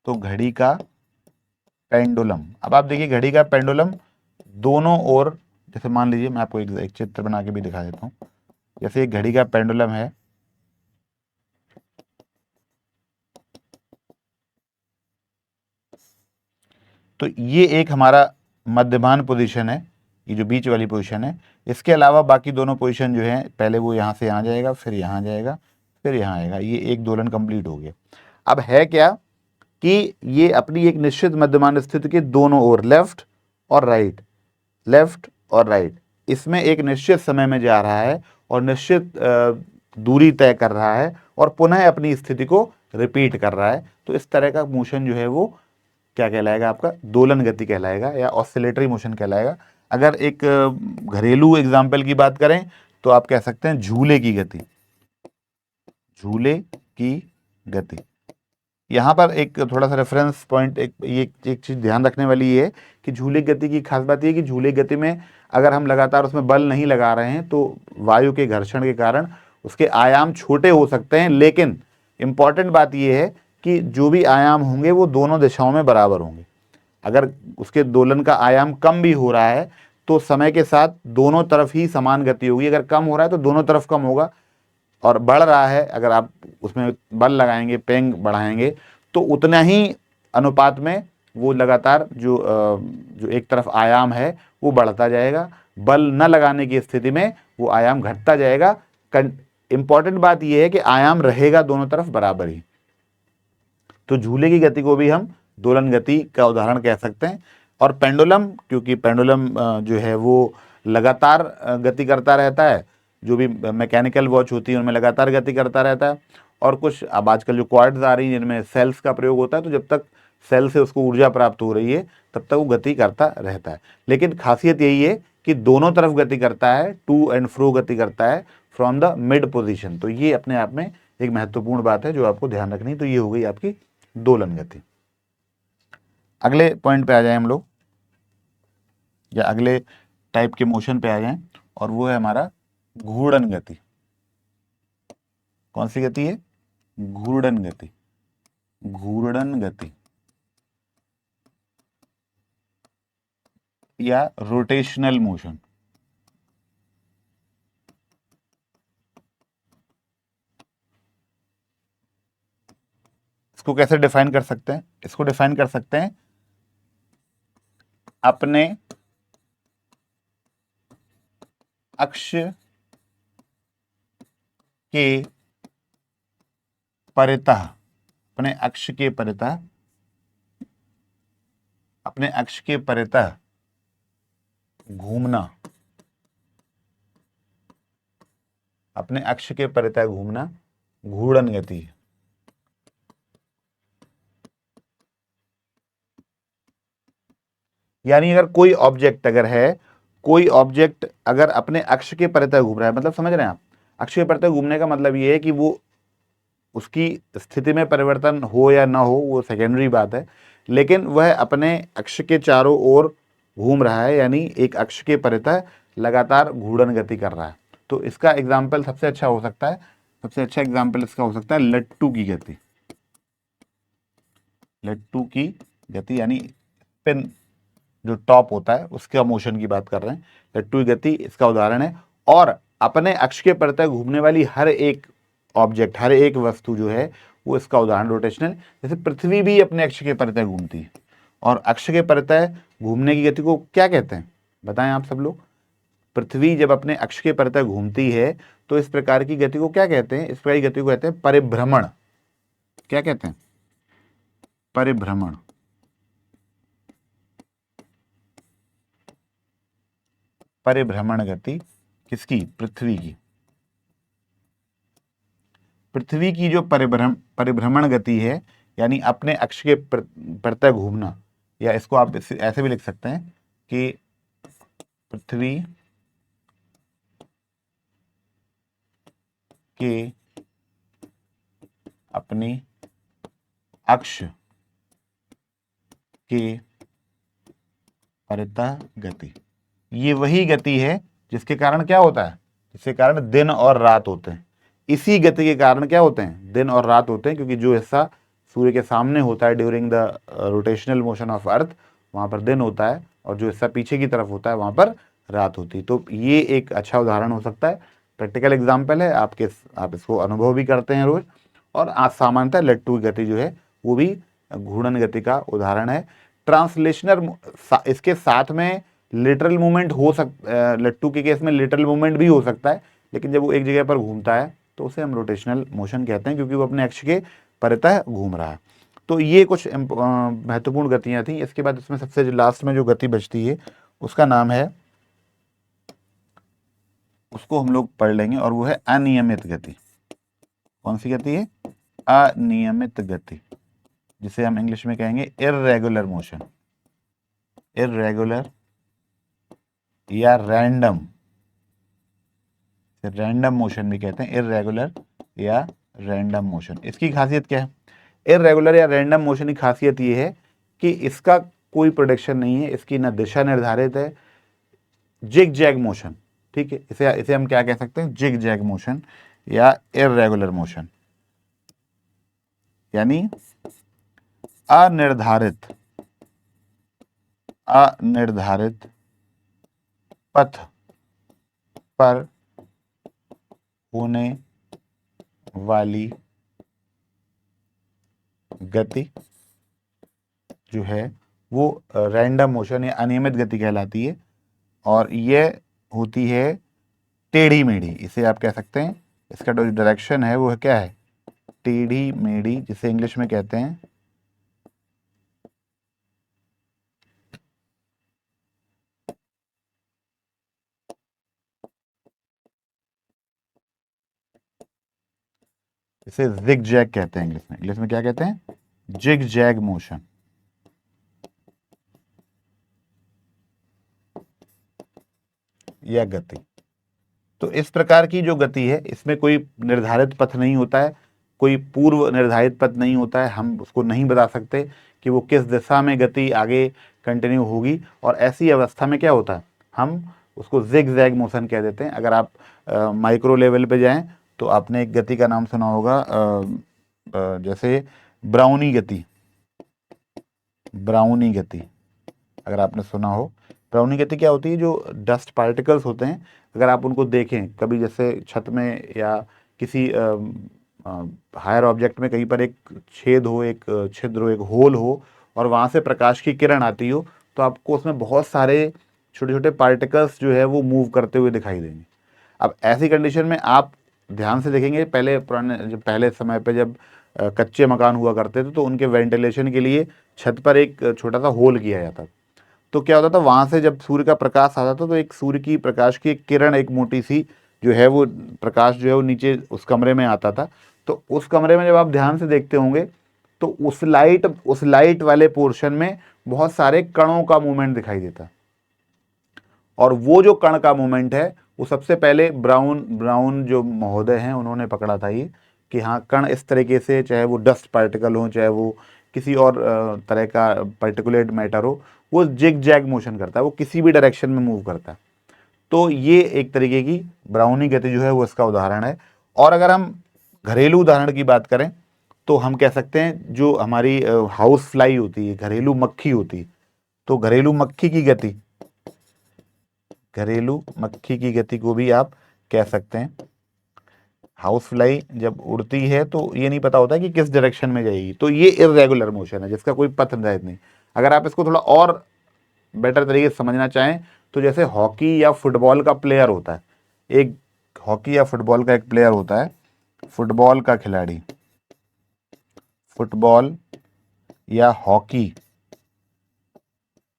तो घड़ी का पेंडुलम, अब आप देखिए घड़ी का पेंडुलम दोनों ओर, जैसे मान लीजिए मैं आपको एक चित्र बना के भी दिखा देता हूँ। जैसे एक घड़ी का पेंडुलम है, तो ये एक हमारा मध्यमान पोजीशन है, ये जो बीच वाली पोजीशन है। इसके अलावा बाकी दोनों पोजीशन जो है, पहले वो यहाँ से यहाँ जाएगा, फिर यहाँ जाएगा, फिर यहाँ आएगा, ये एक दोलन कंप्लीट हो गया। अब है क्या कि ये अपनी एक निश्चित मध्यमान स्थिति के दोनों ओर, लेफ्ट और राइट, लेफ्ट और राइट, इसमें एक निश्चित समय में जा रहा है और निश्चित दूरी तय कर रहा है और पुनः अपनी स्थिति को रिपीट कर रहा है। तो इस तरह का मोशन जो है वो क्या कहलाएगा, आपका दोलन गति कहलाएगा या ऑसिलेटरी मोशन कहलाएगा। अगर एक घरेलू एग्जाम्पल की बात करें तो आप कह सकते हैं झूले की गति, झूले की गति। यहाँ पर एक थोड़ा सा रेफरेंस पॉइंट, एक चीज ध्यान रखने वाली ये है कि झूले की गति की खास बात ये है कि झूले की गति में अगर हम लगातार उसमें बल नहीं लगा रहे हैं तो वायु के घर्षण के कारण उसके आयाम छोटे हो सकते हैं, लेकिन इंपॉर्टेंट बात यह है कि जो भी आयाम होंगे वो दोनों दिशाओं में बराबर होंगे। अगर उसके दोलन का आयाम कम भी हो रहा है तो समय के साथ दोनों तरफ ही समान गति होगी, अगर कम हो रहा है तो दोनों तरफ कम होगा, और बढ़ रहा है अगर आप उसमें बल लगाएंगे, पेंग बढ़ाएंगे, तो उतना ही अनुपात में वो लगातार जो एक तरफ आयाम है वो बढ़ता जाएगा। बल न लगाने की स्थिति में वो आयाम घटता जाएगा। इंपॉर्टेंट बात यह है कि आयाम रहेगा दोनों तरफ बराबर ही। तो झूले की गति को भी हम दोलन गति का उदाहरण कह सकते हैं। और पेंडुलम, क्योंकि पेंडुलम जो है वो लगातार गति करता रहता है, जो भी मैकेनिकल वॉच होती है उनमें लगातार गति करता रहता है। और कुछ अब आजकल जो क्वार्ट्ज आ रही है जिनमें सेल्स का प्रयोग होता है, तो जब तक सेल से उसको ऊर्जा प्राप्त हो रही है तब तक वो गति करता रहता है। लेकिन खासियत यही है कि दोनों तरफ गति करता है, टू एंड फ्रो गति करता है फ्रॉम द मिड पोजिशन। तो ये अपने आप में एक महत्वपूर्ण बात है जो आपको ध्यान रखनी। तो ये हो गई आपकी दोलन गति। अगले पॉइंट पे आ जाए हम लोग, या अगले टाइप के मोशन पे आ जाएं, और वो है हमारा घूर्णन गति। कौन सी गति है? घूर्णन गति। घूर्णन गति या रोटेशनल मोशन। इसको कैसे डिफाइन कर सकते हैं? इसको डिफाइन कर सकते हैं अपने अक्ष के परितः, अपने अक्ष के परितः, अपने अक्ष के परितः घूमना, अपने अक्ष के परितः घूमना घूर्णन गति है। यानी अगर कोई ऑब्जेक्ट अगर है, कोई ऑब्जेक्ट अगर अपने अक्ष के परितः घूम रहा है, मतलब समझ रहे हैं आप? अक्ष के परितः घूमने का मतलब ये है कि वो उसकी स्थिति में परिवर्तन हो या ना हो वो सेकेंडरी बात है, लेकिन वह अपने अक्ष के चारों ओर घूम रहा है, यानी एक अक्ष के परितः लगातार घूर्णन गति कर रहा है। तो इसका एग्जाम्पल सबसे अच्छा हो सकता है, सबसे अच्छा एग्जाम्पल इसका हो सकता है लट्टू की गति। लट्टू की गति यानी पिन जो टॉप होता है उसका मोशन की बात कर रहे हैं। लट्टू की गति इसका उदाहरण है। और अपने अक्ष के परितः घूमने वाली हर एक ऑब्जेक्ट, हर एक वस्तु जो है वो इसका उदाहरण रोटेशनल। जैसे पृथ्वी भी अपने अक्ष के परितः घूमती है, और अक्ष के परितः घूमने की गति को क्या कहते हैं बताएं आप सब लोग? पृथ्वी जब अपने अक्ष के परितः घूमती है तो इस प्रकार की गति को क्या कहते हैं? इस प्रकार की गति को कहते हैं परिभ्रमण। क्या कहते हैं? परिभ्रमण। परिभ्रमण गति किसकी? पृथ्वी की। पृथ्वी की जो परिभ्रमण गति है, यानी अपने अक्ष के परितः घूमना, या इसको आप ऐसे भी लिख सकते हैं कि पृथ्वी के अपनी अक्ष के परितः गति, ये वही गति है जिसके कारण क्या होता है, जिसके कारण दिन और रात होते हैं। इसी गति के कारण क्या होते हैं, दिन और रात होते हैं, क्योंकि जो हिस्सा सूर्य के सामने होता है during the rotational motion of earth, वहाँ पर दिन होता है, और जो हिस्सा पीछे की तरफ होता है वहाँ पर रात होती है। तो ये एक अच्छा उदाहरण हो सकता है, प्रैक्टिकल एग्जाम्पल है, आप इसको अनुभव भी करते हैं रोज। और आज सामान्यतः लट्टू की गति जो है वो भी घूर्णन गति का उदाहरण है। ट्रांसलेशनल, इसके साथ में लिटरल मूवमेंट हो लट्टू के केस में लिटरल मूवमेंट भी हो सकता है, लेकिन जब वो एक जगह पर घूमता है तो उसे हम रोटेशनल मोशन कहते हैं, क्योंकि वो अपने अक्ष के परितः घूम रहा है। तो ये कुछ महत्वपूर्ण गतियां थी। इसके बाद इसमें सबसे लास्ट में जो गति बचती है उसका नाम है, उसको हम लोग पढ़ लेंगे, और वो है अनियमित गति। कौन सी गति है, अनियमित गति, जिसे हम इंग्लिश में कहेंगे इर्रेगुलर मोशन, इर्रेगुलर या रैंडम, रैंडम मोशन भी कहते हैं, इर्रेगुलर या रैंडम मोशन। इसकी खासियत क्या है, इर्रेगुलर या रैंडम मोशन की खासियत ये है कि इसका कोई प्रोडिक्शन नहीं है, इसकी ना दिशा निर्धारित है, जिग जैग मोशन, ठीक है, इसे हम क्या कह सकते हैं, जिग जैग मोशन या इर्रेगुलर मोशन, यानी अनिर्धारित पथ पर होने वाली गति जो है वो रैंडम मोशन या अनियमित गति कहलाती है, और यह होती है टेढ़ी मेढ़ी, इसे आप कह सकते हैं, इसका जो डायरेक्शन है वो है क्या है, टेढ़ी मेढ़ी, जिसे इंग्लिश में कहते हैं इसे जिग जैग कहते हैं, इंग्लिश में क्या कहते हैं, जिग जैग मोशन। या गति, तो इस प्रकार की जो गति है इसमें कोई निर्धारित पथ नहीं होता है, कोई पूर्व निर्धारित पथ नहीं होता है, हम उसको नहीं बता सकते कि वो किस दिशा में गति आगे कंटिन्यू होगी, और ऐसी अवस्था में क्या होता है, हम उसको जिग जैग मोशन कह देते हैं। अगर आप माइक्रो लेवल पे जाएं तो आपने एक गति का नाम सुना होगा, जैसे ब्राउनी गति, ब्राउनी गति अगर आपने सुना हो। ब्राउनी गति क्या होती है, जो डस्ट पार्टिकल्स होते हैं अगर आप उनको देखें कभी, जैसे छत में या किसी हायर ऑब्जेक्ट में कहीं पर एक छेद हो, एक छिद्र हो, एक होल हो, और वहाँ से प्रकाश की किरण आती हो, तो आपको उसमें बहुत सारे छोटे छोटे पार्टिकल्स जो है वो मूव करते हुए दिखाई देंगे। अब ऐसी कंडीशन में आप ध्यान से देखेंगे, पहले समय पे जब कच्चे मकान हुआ करते थे तो उनके वेंटिलेशन के लिए छत पर एक छोटा सा होल किया जाता, तो क्या होता था, वहाँ से जब सूर्य का प्रकाश आता था तो एक सूर्य की प्रकाश की एक किरण, एक मोटी सी जो है वो प्रकाश जो है वो नीचे उस कमरे में आता था। तो उस कमरे में जब आप ध्यान से देखते होंगे तो उस लाइट वाले पोर्शन में बहुत सारे कणों का मूवमेंट दिखाई देता, और वो जो कण का मूवमेंट है वो सबसे पहले ब्राउन जो महोदय हैं उन्होंने पकड़ा था ये, कि हाँ कण इस तरीके से, चाहे वो डस्ट पार्टिकल हो, चाहे वो किसी और तरह का पर्टिकुलेट मैटर हो, वो जिग जैग मोशन करता है, वो किसी भी डायरेक्शन में मूव करता है। तो ये एक तरीके की ब्राउनी गति जो है वो इसका उदाहरण है। और अगर हम घरेलू उदाहरण की बात करें तो हम कह सकते हैं जो हमारी हाउस फ्लाई होती है, घरेलू मक्खी होती है, तो घरेलू मक्खी की गति, घरेलू मक्खी की गति को भी आप कह सकते हैं। हाउस फ्लाई जब उड़ती है तो ये नहीं पता होता है कि किस डायरेक्शन में जाएगी, तो ये इर्रेगुलर मोशन है जिसका कोई पथ निर्धारित नहीं। अगर आप इसको थोड़ा और बेटर तरीके से समझना चाहें तो जैसे हॉकी या फुटबॉल का प्लेयर होता है, एक हॉकी या फुटबॉल का एक प्लेयर होता है, फुटबॉल का खिलाड़ी, फुटबॉल या हॉकी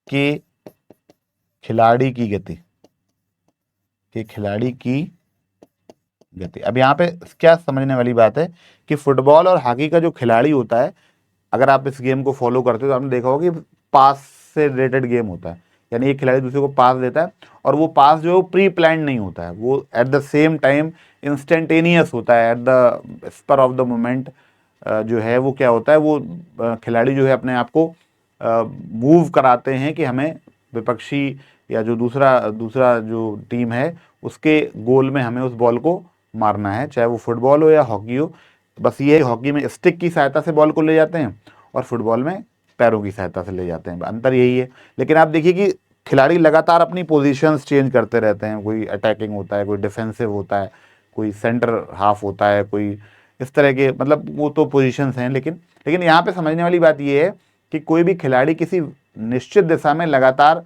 के खिलाड़ी की गति, अब यहाँ पे क्या समझने वाली बात है कि फुटबॉल और हॉकी का जो खिलाड़ी होता है, अगर आप इस गेम को फॉलो करते हो तो आपने देखा होगा कि पास से रिलेटेड गेम होता है, यानी एक खिलाड़ी दूसरे को पास देता है, और वो पास जो है वो प्री प्लान नहीं होता है, वो at the same time instantaneous होता है, at the spur of the moment जो है वो क्या होता है, वो खिलाड़ी जो है अपने आप को मूव कराते हैं कि हमें विपक्षी या जो दूसरा जो टीम है उसके गोल में हमें उस बॉल को मारना है, चाहे वो फुटबॉल हो या हॉकी हो। बस ये हॉकी में स्टिक की सहायता से बॉल को ले जाते हैं और फुटबॉल में पैरों की सहायता से ले जाते हैं, अंतर यही है। लेकिन आप देखिए कि खिलाड़ी लगातार अपनी पोजीशंस चेंज करते रहते हैं, कोई अटैकिंग होता है, कोई डिफेंसिव होता है, कोई सेंटर हाफ होता है, कोई इस तरह के, मतलब वो तो पोजीशंस हैं। लेकिन यहाँ पे समझने वाली बात ये है कि कोई भी खिलाड़ी किसी निश्चित दिशा में लगातार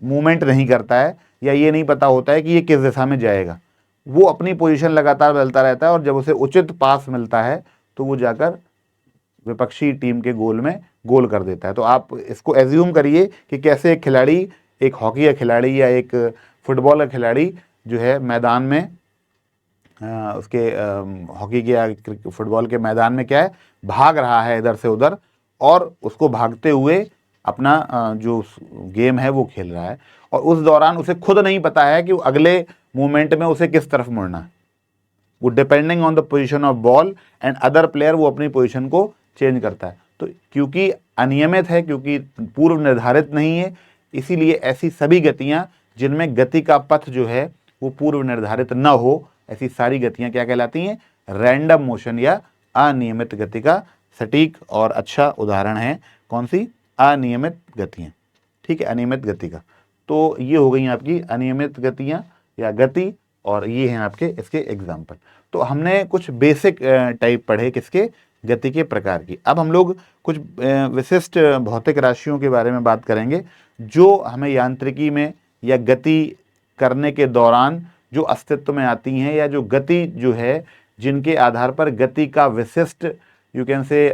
मूवमेंट नहीं करता है, या ये नहीं पता होता है कि ये किस दिशा में जाएगा। वो अपनी पोजीशन लगातार बदलता रहता है और जब उसे उचित पास मिलता है तो वो जाकर विपक्षी टीम के गोल में गोल कर देता है। तो आप इसको एज्यूम करिए कि कैसे एक खिलाड़ी, एक हॉकी का खिलाड़ी या एक फुटबॉल का खिलाड़ी जो है मैदान में उसके हॉकी के या फुटबॉल के मैदान में क्या है, भाग रहा है इधर से उधर, और उसको भागते हुए अपना जो गेम है वो खेल रहा है, और उस दौरान उसे खुद नहीं पता है कि अगले मूवमेंट में उसे किस तरफ मुड़ना है। वो depending on the position of ball and other player वो अपनी पोजीशन को चेंज करता है। तो क्योंकि अनियमित है, क्योंकि पूर्व निर्धारित नहीं है, इसीलिए ऐसी सभी गतियां जिनमें गति का पथ जो है वो पूर्व निर्धारित न हो, ऐसी सारी गतियां क्या कहलाती हैं, रैंडम मोशन या अनियमित गति का सटीक और अच्छा उदाहरण है। कौन सी? अनियमित गतियां। ठीक है, अनियमित गति का। तो ये हो गई आपकी अनियमित गतियां या गति, और ये हैं आपके इसके एग्जाम्पल। तो हमने कुछ बेसिक टाइप पढ़े किसके, गति के प्रकार की। अब हम लोग कुछ विशिष्ट भौतिक राशियों के बारे में बात करेंगे जो हमें यांत्रिकी में या गति करने के दौरान जो अस्तित्व में आती हैं, या जो गति जो है जिनके आधार पर गति का विशिष्ट यू कैन से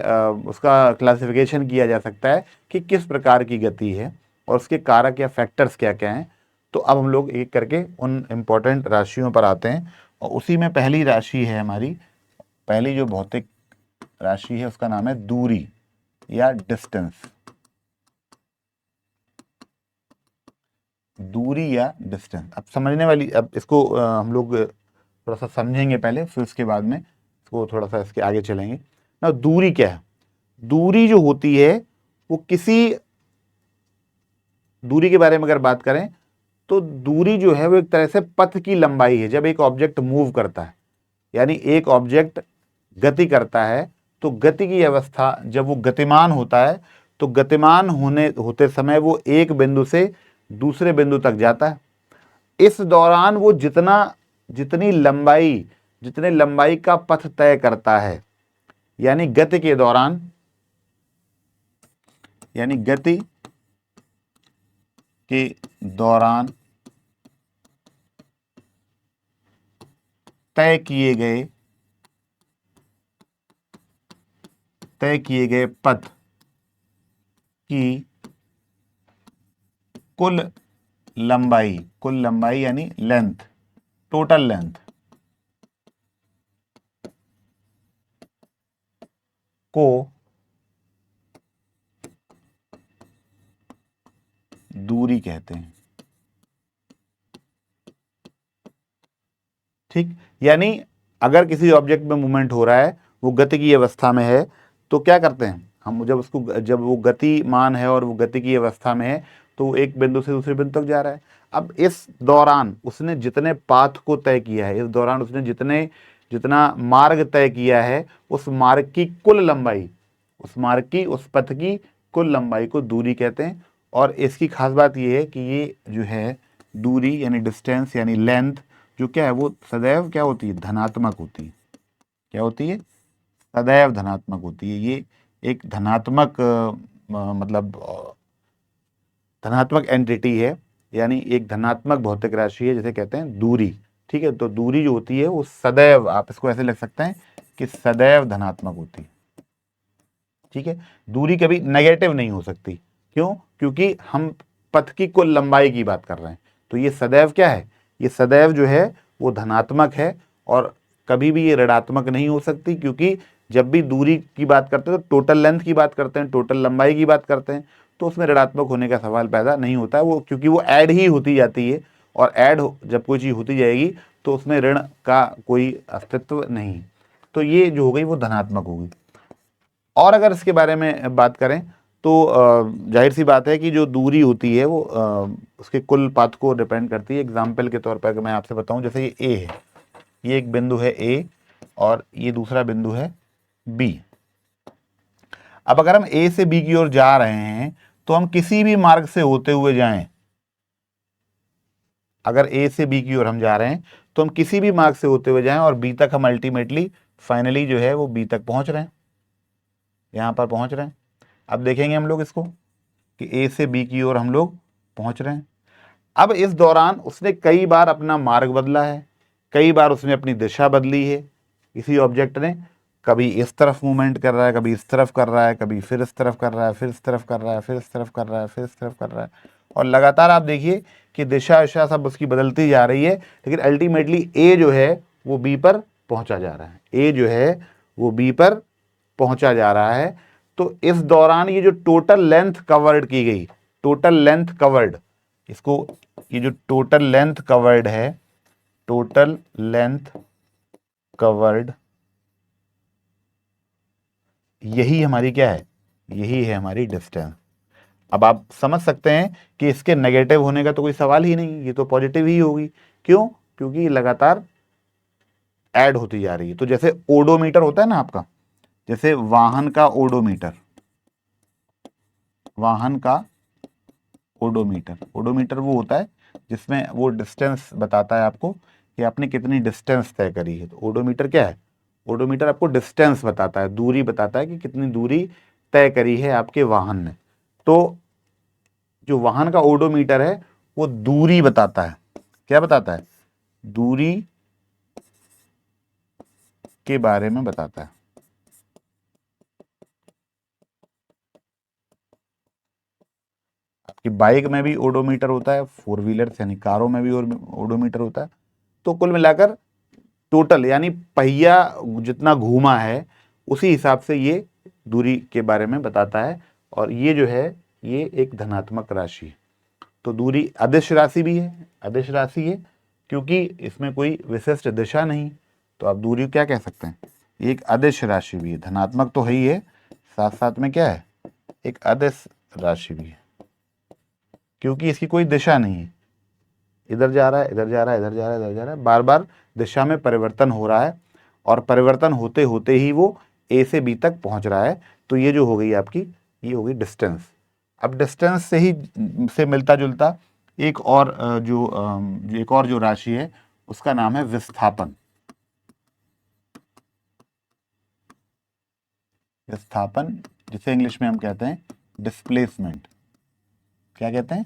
उसका क्लासिफिकेशन किया जा सकता है कि किस प्रकार की गति है और उसके कारक या फैक्टर्स क्या क्या हैं। तो अब हम लोग एक करके उन इम्पोर्टेंट राशियों पर आते हैं, और उसी में पहली राशि है हमारी, पहली जो भौतिक राशि है उसका नाम है दूरी या डिस्टेंस। दूरी या डिस्टेंस, अब समझने वाली, अब इसको हम लोग थोड़ा सा समझेंगे पहले, फिर उसके बाद में इसको थोड़ा सा इसके आगे चलेंगे ना। दूरी क्या है? दूरी जो होती है वो किसी, दूरी के बारे में अगर बात करें तो दूरी जो है वो एक तरह से पथ की लंबाई है। जब एक ऑब्जेक्ट मूव करता है, यानी एक ऑब्जेक्ट गति करता है, तो गति की अवस्था जब वो गतिमान होता है तो गतिमान होते समय वो एक बिंदु से दूसरे बिंदु तक जाता है। इस दौरान वो जितनी लंबाई का पथ तय करता है, यानी गति के दौरान, यानी गति के दौरान तय किए गए पथ की कुल लंबाई यानी लेंथ, टोटल लेंथ को दूरी कहते हैं। ठीक, यानी अगर किसी ऑब्जेक्ट में मूवमेंट हो रहा है, वो गति की अवस्था में है, तो क्या करते हैं हम, जब वो गतिमान है और वो गति की अवस्था में है, तो वो एक बिंदु से दूसरे बिंदु तक जा रहा है। अब इस दौरान उसने जितने पाथ को तय किया है, इस दौरान उसने जितना मार्ग तय किया है, उस मार्ग की कुल लंबाई, उस पथ की कुल लंबाई को दूरी कहते हैं। और इसकी खास बात यह है कि ये जो है दूरी यानी डिस्टेंस यानी लेंथ जो क्या है, वो सदैव क्या होती है, धनात्मक होती है। क्या होती है? सदैव धनात्मक होती है। ये एक धनात्मक मतलब धनात्मक एंटिटी है, यानी एक धनात्मक भौतिक राशि है जिसे कहते हैं दूरी। ठीक है, तो दूरी जो होती है वो सदैव, आप इसको ऐसे लिख सकते हैं कि सदैव धनात्मक होती है। ठीक है, दूरी कभी नेगेटिव नहीं हो सकती। क्यों? क्योंकि हम पथ की कुल लंबाई की बात कर रहे हैं। तो ये सदैव क्या है, ये सदैव जो है वो धनात्मक है, और कभी भी ये ऋणात्मक नहीं हो सकती, क्योंकि जब भी दूरी की बात करते हैं तो टोटल लेंथ की बात करते हैं, टोटल लंबाई की बात करते हैं, तो उसमें ऋणात्मक होने का सवाल पैदा नहीं होता है। वो क्योंकि वो ऐड ही होती जाती है, और ऐड जब कोई चीज़ होती जाएगी तो उसमें ऋण का कोई अस्तित्व नहीं। तो ये जो हो गई वो धनात्मक होगी। और अगर इसके बारे में बात करें तो जाहिर सी बात है कि जो दूरी होती है वो उसके कुल पाथ को डिपेंड करती है। एग्जाम्पल के तौर पर अगर मैं आपसे बताऊं, जैसे ये ए है, ये एक बिंदु है ए और ये दूसरा बिंदु है बी। अब अगर हम ए से बी की ओर जा रहे हैं तो हम किसी भी मार्ग से होते हुए जाएं, अगर ए से बी की ओर हम जा रहे हैं तो हम किसी भी मार्ग से होते हुए जाएं और बी तक हम अल्टीमेटली फाइनली जो है वो बी तक पहुंच रहे हैं, यहां पर पहुंच रहे हैं। अब देखेंगे हम लोग इसको कि ए से बी की ओर हम लोग पहुंच रहे हैं। अब इस दौरान उसने कई बार अपना मार्ग बदला है, कई बार उसने अपनी दिशा बदली है। इसी ऑब्जेक्ट ने कभी इस तरफ मूवमेंट कर रहा है, कभी इस तरफ कर रहा है, कभी फिर इस तरफ कर रहा है, फिर इस तरफ कर रहा है, फिर इस तरफ कर रहा है, फिर इस तरफ कर रहा है, और लगातार आप देखिए कि दिशा विशा सब उसकी बदलती जा रही है, लेकिन अल्टीमेटली ए जो है वो बी पर पहुंचा जा रहा है, ए जो है वो बी पर पहुंचा जा रहा है। तो इस दौरान ये जो टोटल लेंथ कवर्ड की गई, टोटल लेंथ कवर्ड, इसको ये जो टोटल लेंथ कवर्ड है, टोटल लेंथ कवर्ड, यही हमारी क्या है, यही है हमारी डिस्टेंस। अब आप समझ सकते हैं कि इसके नेगेटिव होने का तो कोई सवाल ही नहीं, ये तो पॉजिटिव ही होगी। क्यों? क्योंकि ये लगातार ऐड होती जा रही है। तो जैसे ओडोमीटर होता है ना आपका, जैसे वाहन का ओडोमीटर, वाहन का ओडोमीटर, ओडोमीटर वो होता है जिसमें वो डिस्टेंस बताता है आपको कि आपने कितनी डिस्टेंस तय करी है। तो ओडोमीटर क्या है? ओडोमीटर आपको डिस्टेंस बताता है, दूरी बताता है कि कितनी दूरी तय करी है आपके वाहन ने। तो जो वाहन का ओडोमीटर है वो दूरी बताता है। क्या बताता है? दूरी के बारे में बताता है। आपकी बाइक में भी ओडोमीटर होता है, फोर व्हीलर यानी कारों में भी ओडोमीटर होता है। तो कुल मिलाकर टोटल यानी पहिया जितना घूमा है उसी हिसाब से ये दूरी के बारे में बताता है। और ये जो है ये एक धनात्मक राशि है। तो दूरी अदिश राशि भी है, अदिश राशि है क्योंकि इसमें कोई विशिष्ट दिशा नहीं। तो आप दूरी क्या कह सकते हैं? एक अदिश राशि भी है, धनात्मक तो है ही है, साथ साथ में क्या है, एक अदिश राशि भी है क्योंकि इसकी कोई दिशा नहीं है, इधर जा रहा है, इधर जा रहा है, इधर जा रहा है, इधर जा रहा है, बार बार दिशा में परिवर्तन हो रहा है और परिवर्तन होते होते ही वो ए से बी तक पहुंच रहा है। तो ये जो हो गई आपकी, ये हो गई डिस्टेंस। अब डिस्टेंस से ही से मिलता जुलता एक और एक और जो राशि है उसका नाम है विस्थापन। विस्थापन जिसे इंग्लिश में हम कहते हैं डिस्प्लेसमेंट। क्या कहते हैं?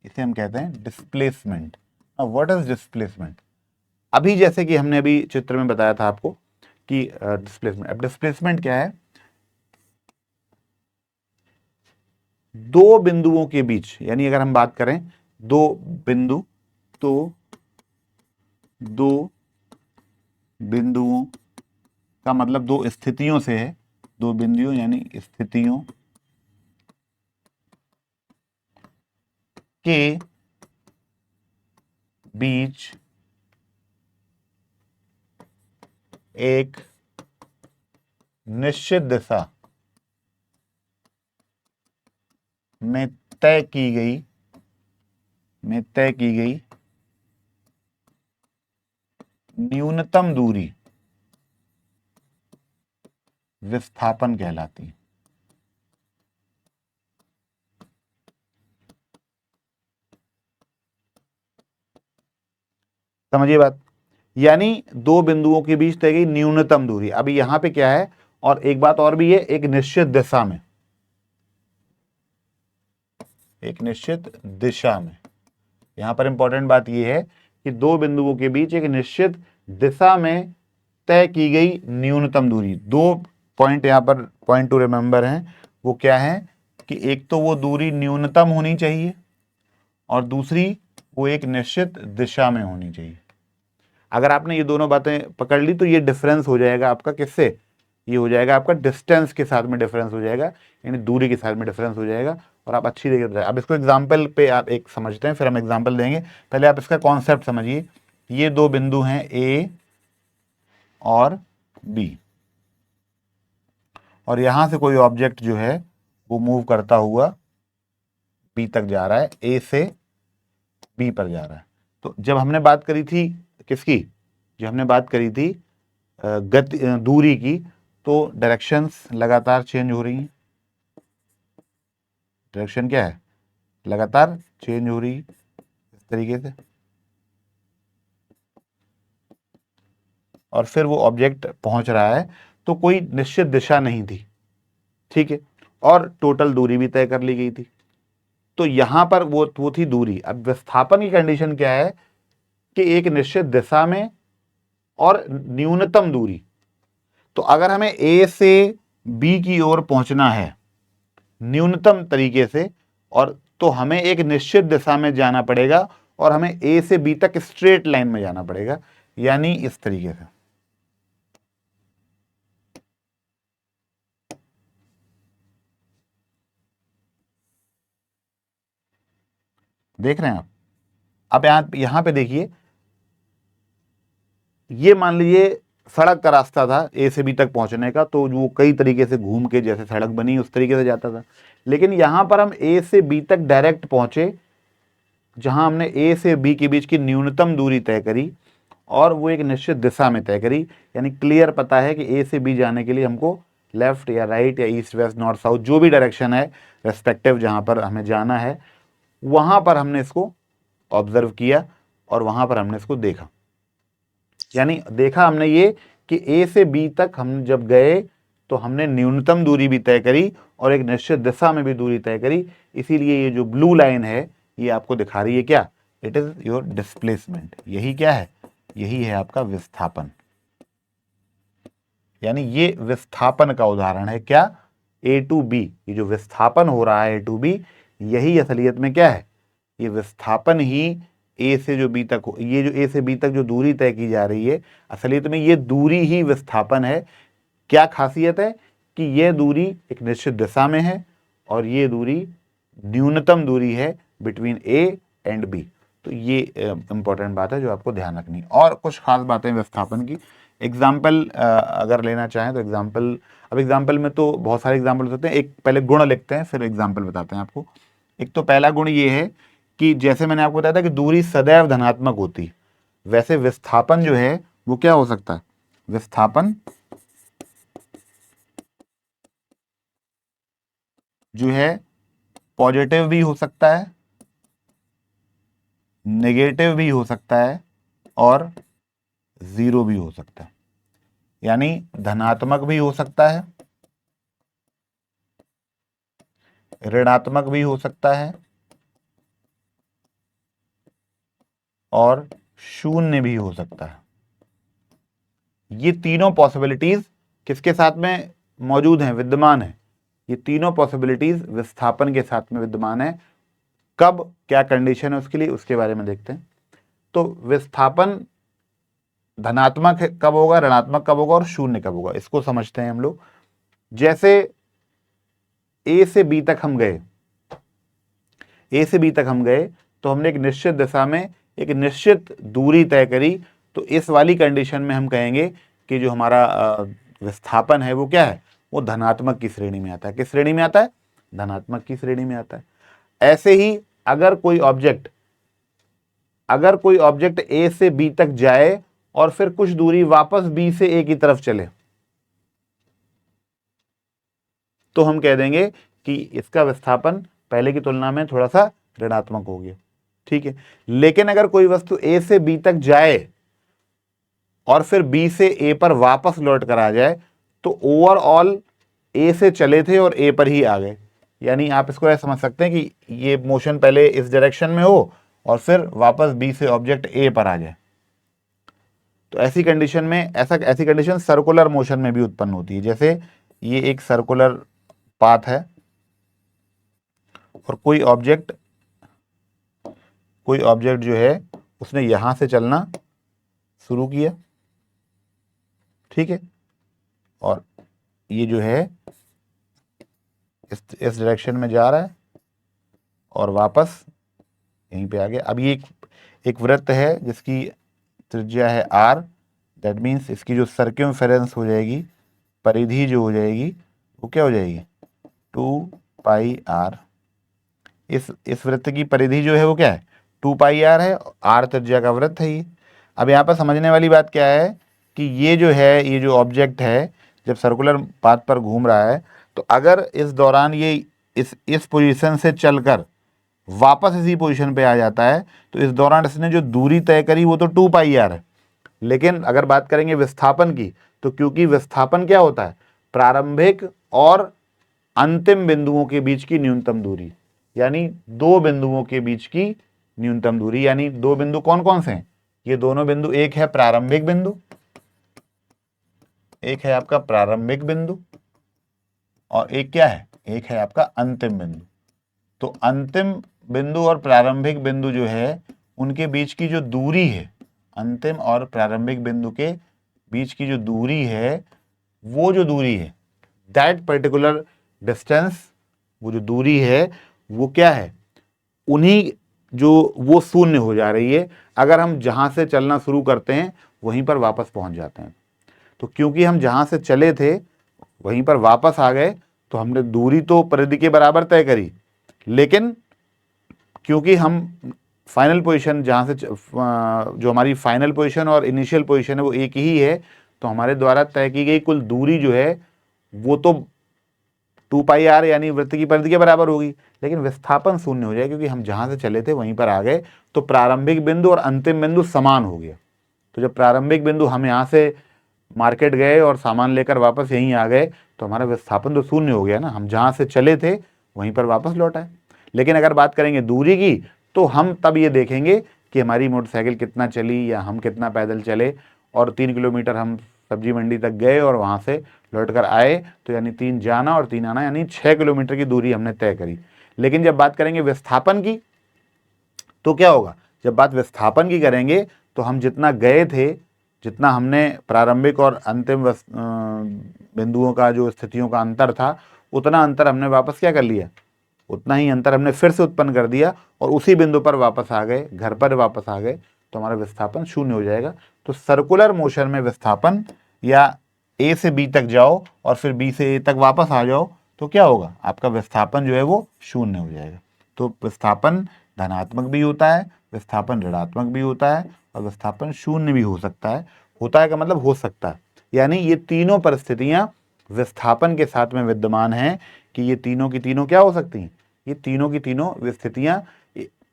इसे हम कहते हैं डिस्प्लेसमेंट। What is displacement? अभी जैसे कि हमने अभी चित्र में बताया था आपको कि डिस्प्लेसमेंट, अब डिस्प्लेसमेंट क्या है? दो बिंदुओं के बीच, यानी अगर हम बात करें दो बिंदु, तो दो बिंदुओं का मतलब दो स्थितियों से है, दो बिंदुओं यानी स्थितियों के बीच एक निश्चित दिशा में तय की गई न्यूनतम दूरी विस्थापन कहलाती है। समझिए बात, यानी दो बिंदुओं के बीच तय गई न्यूनतम दूरी। अभी यहां पे क्या है, और एक बात और भी है, एक निश्चित दिशा में, एक निश्चित दिशा में। यहां पर इंपॉर्टेंट बात यह है कि दो बिंदुओं के बीच एक निश्चित दिशा में तय की गई न्यूनतम दूरी। दो पॉइंट यहां पर पॉइंट टू रिमेंबर हैं, वो क्या है कि एक तो वो दूरी न्यूनतम होनी चाहिए और दूसरी वो एक निश्चित दिशा में होनी चाहिए। अगर आपने ये दोनों बातें पकड़ ली तो ये डिफरेंस हो जाएगा आपका किससे? ये हो जाएगा आपका डिस्टेंस के साथ में डिफरेंस हो जाएगा, यानी दूरी के साथ में डिफरेंस हो जाएगा। और आप अच्छी तरीके से, अब इसको एग्जाम्पल पे आप एक समझते हैं, फिर हम एग्जाम्पल देंगे। पहले आप इसका कॉन्सेप्ट समझिए। ये दो बिंदु हैं ए और बी, और यहां से कोई ऑब्जेक्ट जो है वो मूव करता हुआ बी तक जा रहा है, ए से बी पर जा रहा है। तो जब हमने बात करी थी किसकी, जब हमने बात करी थी गति दूरी की, तो डायरेक्शंस लगातार चेंज हो रही हैं। डायरेक्शन क्या है, लगातार चेंज हो रही है इस तरीके से, और फिर वो ऑब्जेक्ट पहुंच रहा है, तो कोई निश्चित दिशा नहीं थी, ठीक है, और टोटल दूरी भी तय कर ली गई थी। तो यहां पर वो थी दूरी। अब विस्थापन की कंडीशन क्या है कि एक निश्चित दिशा में और न्यूनतम दूरी। तो अगर हमें ए से बी की ओर पहुंचना है न्यूनतम तरीके से, और तो हमें एक निश्चित दिशा में जाना पड़ेगा, और हमें ए से बी तक स्ट्रेट लाइन में जाना पड़ेगा, यानी इस तरीके से। देख रहे हैं आप? अब यहां पे देखिए, ये मान लीजिए सड़क का रास्ता था ए से बी तक पहुंचने का, तो वो कई तरीके से घूम के जैसे सड़क बनी उस तरीके से जाता था। लेकिन यहां पर हम ए से बी तक डायरेक्ट पहुंचे, जहां हमने ए से बी के बीच की न्यूनतम दूरी तय करी, और वो एक निश्चित दिशा में तय करी। यानी क्लियर पता है कि ए से बी जाने के लिए हमको लेफ्ट या राइट या ईस्ट वेस्ट नॉर्थ साउथ जो भी डायरेक्शन है रेस्पेक्टिव जहां पर हमें जाना है, वहां पर हमने इसको ऑब्जर्व किया और वहां पर हमने इसको देखा। यानी देखा हमने ये कि ए से बी तक हम जब गए तो हमने न्यूनतम दूरी भी तय करी और एक निश्चित दिशा में भी दूरी तय करी। इसीलिए ये जो ब्लू लाइन है ये आपको दिखा रही है क्या, इट इज योर डिस्प्लेसमेंट। यही क्या है, यही है आपका विस्थापन। यानी ये विस्थापन का उदाहरण है क्या, ए टू बी। ये जो विस्थापन हो रहा है ए टू बी, यही असलियत में क्या है, ये विस्थापन ही ए से जो बी तक ये जो ए से बी तक जो दूरी तय की जा रही है, असलियत में ये दूरी ही विस्थापन है। क्या खासियत है कि ये दूरी एक निश्चित दिशा में है और ये दूरी न्यूनतम दूरी है बिटवीन ए एंड बी। तो ये इंपॉर्टेंट बात है जो आपको ध्यान रखनी है। और कुछ खास बातें विस्थापन की, एग्जाम्पल अगर लेना चाहें तो एग्जाम्पल, अब एग्जाम्पल में तो बहुत सारे एग्जाम्पल होते हैं, एक पहले गुण लिखते हैं फिर एग्जाम्पल बताते हैं आपको। एक तो पहला गुण ये है कि जैसे मैंने आपको बताया था कि दूरी सदैव धनात्मक होती है, वैसे विस्थापन जो है वो क्या हो सकता है, विस्थापन जो है पॉजिटिव भी हो सकता है, नेगेटिव भी हो सकता है, और जीरो भी हो सकता है। यानी धनात्मक भी हो सकता है, ऋणात्मक भी हो सकता है, और शून्य भी हो सकता है। ये तीनों पॉसिबिलिटीज किसके साथ में मौजूद हैं, विद्यमान है। ये तीनों पॉसिबिलिटीज विस्थापन के साथ में विद्यमान है। कब, क्या कंडीशन है उसके लिए, उसके बारे में देखते हैं। तो विस्थापन धनात्मक कब होगा, ऋणात्मक कब होगा, और शून्य कब होगा, इसको समझते हैं हम लोग। जैसे ए से बी तक हम गए, ए से बी तक हम गए तो हमने एक निश्चित दिशा में एक निश्चित दूरी तय करी। तो इस वाली कंडीशन में हम कहेंगे कि जो हमारा विस्थापन है वो क्या है, वो धनात्मक की श्रेणी में आता है। किस श्रेणी में आता है, धनात्मक की श्रेणी में आता है। ऐसे ही अगर कोई ऑब्जेक्ट ए से बी तक जाए और फिर कुछ दूरी वापस बी से ए की तरफ चले, तो हम कह देंगे कि इसका विस्थापन पहले की तुलना में थोड़ा सा ऋणात्मक हो गया, ठीक है। लेकिन अगर कोई वस्तु ए से बी तक जाए और फिर बी से ए पर वापस लौट कर आ जाए, तो ओवरऑल ए से चले थे और ए पर ही आ गए। यानी आप इसको ऐसा समझ सकते हैं कि ये मोशन पहले इस डायरेक्शन में हो और फिर वापस बी से ऑब्जेक्ट ए पर आ जाए। तो ऐसी कंडीशन में ऐसी कंडीशन सर्कुलर मोशन में भी उत्पन्न होती है। जैसे ये एक सर्कुलर पाथ है और कोई ऑब्जेक्ट जो है उसने यहां से चलना शुरू किया, ठीक है, और ये जो है इस डायरेक्शन में जा रहा है और वापस यहीं पे आ गया। अब ये एक वृत्त है जिसकी त्रिज्या है r, दैट मीन्स इसकी जो सर्क्यूमफेरेंस हो जाएगी, परिधि जो हो जाएगी वो क्या हो जाएगी, 2 पाई आर। इस वृत्त की परिधि जो है वो क्या है, 2 पाई आर है, आर त्रिज्या का वृत्त है ये। अब यहाँ पर समझने वाली बात क्या है कि ये जो है, ये जो ऑब्जेक्ट है जब सर्कुलर पाथ पर घूम रहा है, तो अगर इस दौरान ये इस पोजीशन से चलकर वापस इसी पोजीशन पे आ जाता है, तो इस दौरान इसने जो दूरी तय करी वो तो 2 पाई आर है। लेकिन अगर बात करेंगे विस्थापन की, तो क्योंकि विस्थापन क्या होता है, प्रारंभिक और अंतिम बिंदुओं के बीच की न्यूनतम दूरी, यानी दो बिंदुओं के बीच की न्यूनतम दूरी। यानी दो बिंदु कौन कौन से हैं, ये दोनों बिंदु, एक है प्रारंभिक बिंदु, एक है आपका प्रारंभिक बिंदु, और एक क्या है, एक है आपका अंतिम बिंदु। तो अंतिम बिंदु और प्रारंभिक बिंदु जो है उनके बीच की जो दूरी है, अंतिम और प्रारंभिक बिंदु के बीच की जो दूरी है, वो जो दूरी है, दैट पर्टिकुलर डिस्टेंस, वो जो दूरी है वो क्या है, उन्हीं जो वो शून्य हो जा रही है अगर हम जहां से चलना शुरू करते हैं वहीं पर वापस पहुंच जाते हैं। तो क्योंकि हम जहां से चले थे वहीं पर वापस आ गए, तो हमने दूरी तो परिधि के बराबर तय करी, लेकिन क्योंकि हम फाइनल पोजीशन जहां से जो हमारी फाइनल पोजीशन और इनिशियल पोजीशन है वो एक ही है, तो हमारे द्वारा तय की गई कुल दूरी जो है वो तो 2 पाई आर यानी वृत्त की परिधि के बराबर होगी, लेकिन विस्थापन शून्य हो जाए क्योंकि हम जहां से चले थे वहीं पर आ गए। तो प्रारंभिक बिंदु और अंतिम बिंदु समान हो गया। तो जब प्रारंभिक बिंदु हम यहाँ से मार्केट गए और सामान लेकर वापस यहीं आ गए, तो हमारा विस्थापन तो शून्य हो गया ना, हम जहां से चले थे वहीं पर वापस लौट आए। लेकिन अगर बात करेंगे दूरी की, तो हम तब ये देखेंगे कि हमारी मोटरसाइकिल कितना चली या हम कितना पैदल चले, और 3 किलोमीटर हम सब्जी मंडी तक गए और वहां से लौट कर आए, तो यानी 3 जाना और 3 आना, यानी 6 किलोमीटर की दूरी हमने तय करी। लेकिन जब बात करेंगे विस्थापन की, तो क्या होगा, जब बात विस्थापन की करेंगे तो हम जितना गए थे, जितना हमने प्रारंभिक और अंतिम बिंदुओं का जो स्थितियों का अंतर था, उतना अंतर हमने वापस क्या कर लिया, उतना ही अंतर हमने फिर से उत्पन्न कर दिया और उसी बिंदु पर वापस आ गए, घर पर वापस आ गए, तो हमारा विस्थापन शून्य हो जाएगा। तो सर्कुलर मोशन में विस्थापन, या ए से बी तक जाओ और फिर बी से ए तक वापस आ जाओ, तो क्या होगा, आपका विस्थापन जो है वो शून्य हो जाएगा। तो विस्थापन धनात्मक भी होता है, विस्थापन ऋणात्मक भी होता है, और विस्थापन शून्य भी हो सकता है। होता है का मतलब हो सकता है, यानी ये तीनों परिस्थितियां विस्थापन के साथ में विद्यमान हैं कि ये तीनों की तीनों क्या हो सकती हैं, ये तीनों की तीनों स्थितियां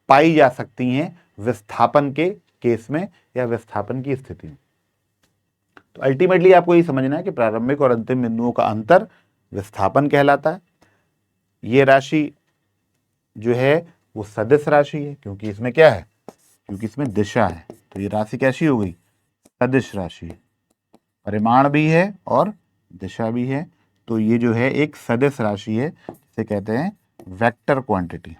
पाई जा सकती हैं विस्थापन के केस में या विस्थापन की स्थिति में। तो अल्टीमेटली आपको ये समझना है कि प्रारंभिक और अंतिम बिंदुओं का अंतर विस्थापन कहलाता है। ये राशि जो है वो सदिश राशि है, क्योंकि इसमें क्या है, क्योंकि इसमें दिशा है, तो ये राशि कैसी हो गई, सदिश राशि, परिमाण भी है और दिशा भी है। तो ये जो है एक सदिश राशि है, जिसे कहते हैं वेक्टर क्वांटिटी।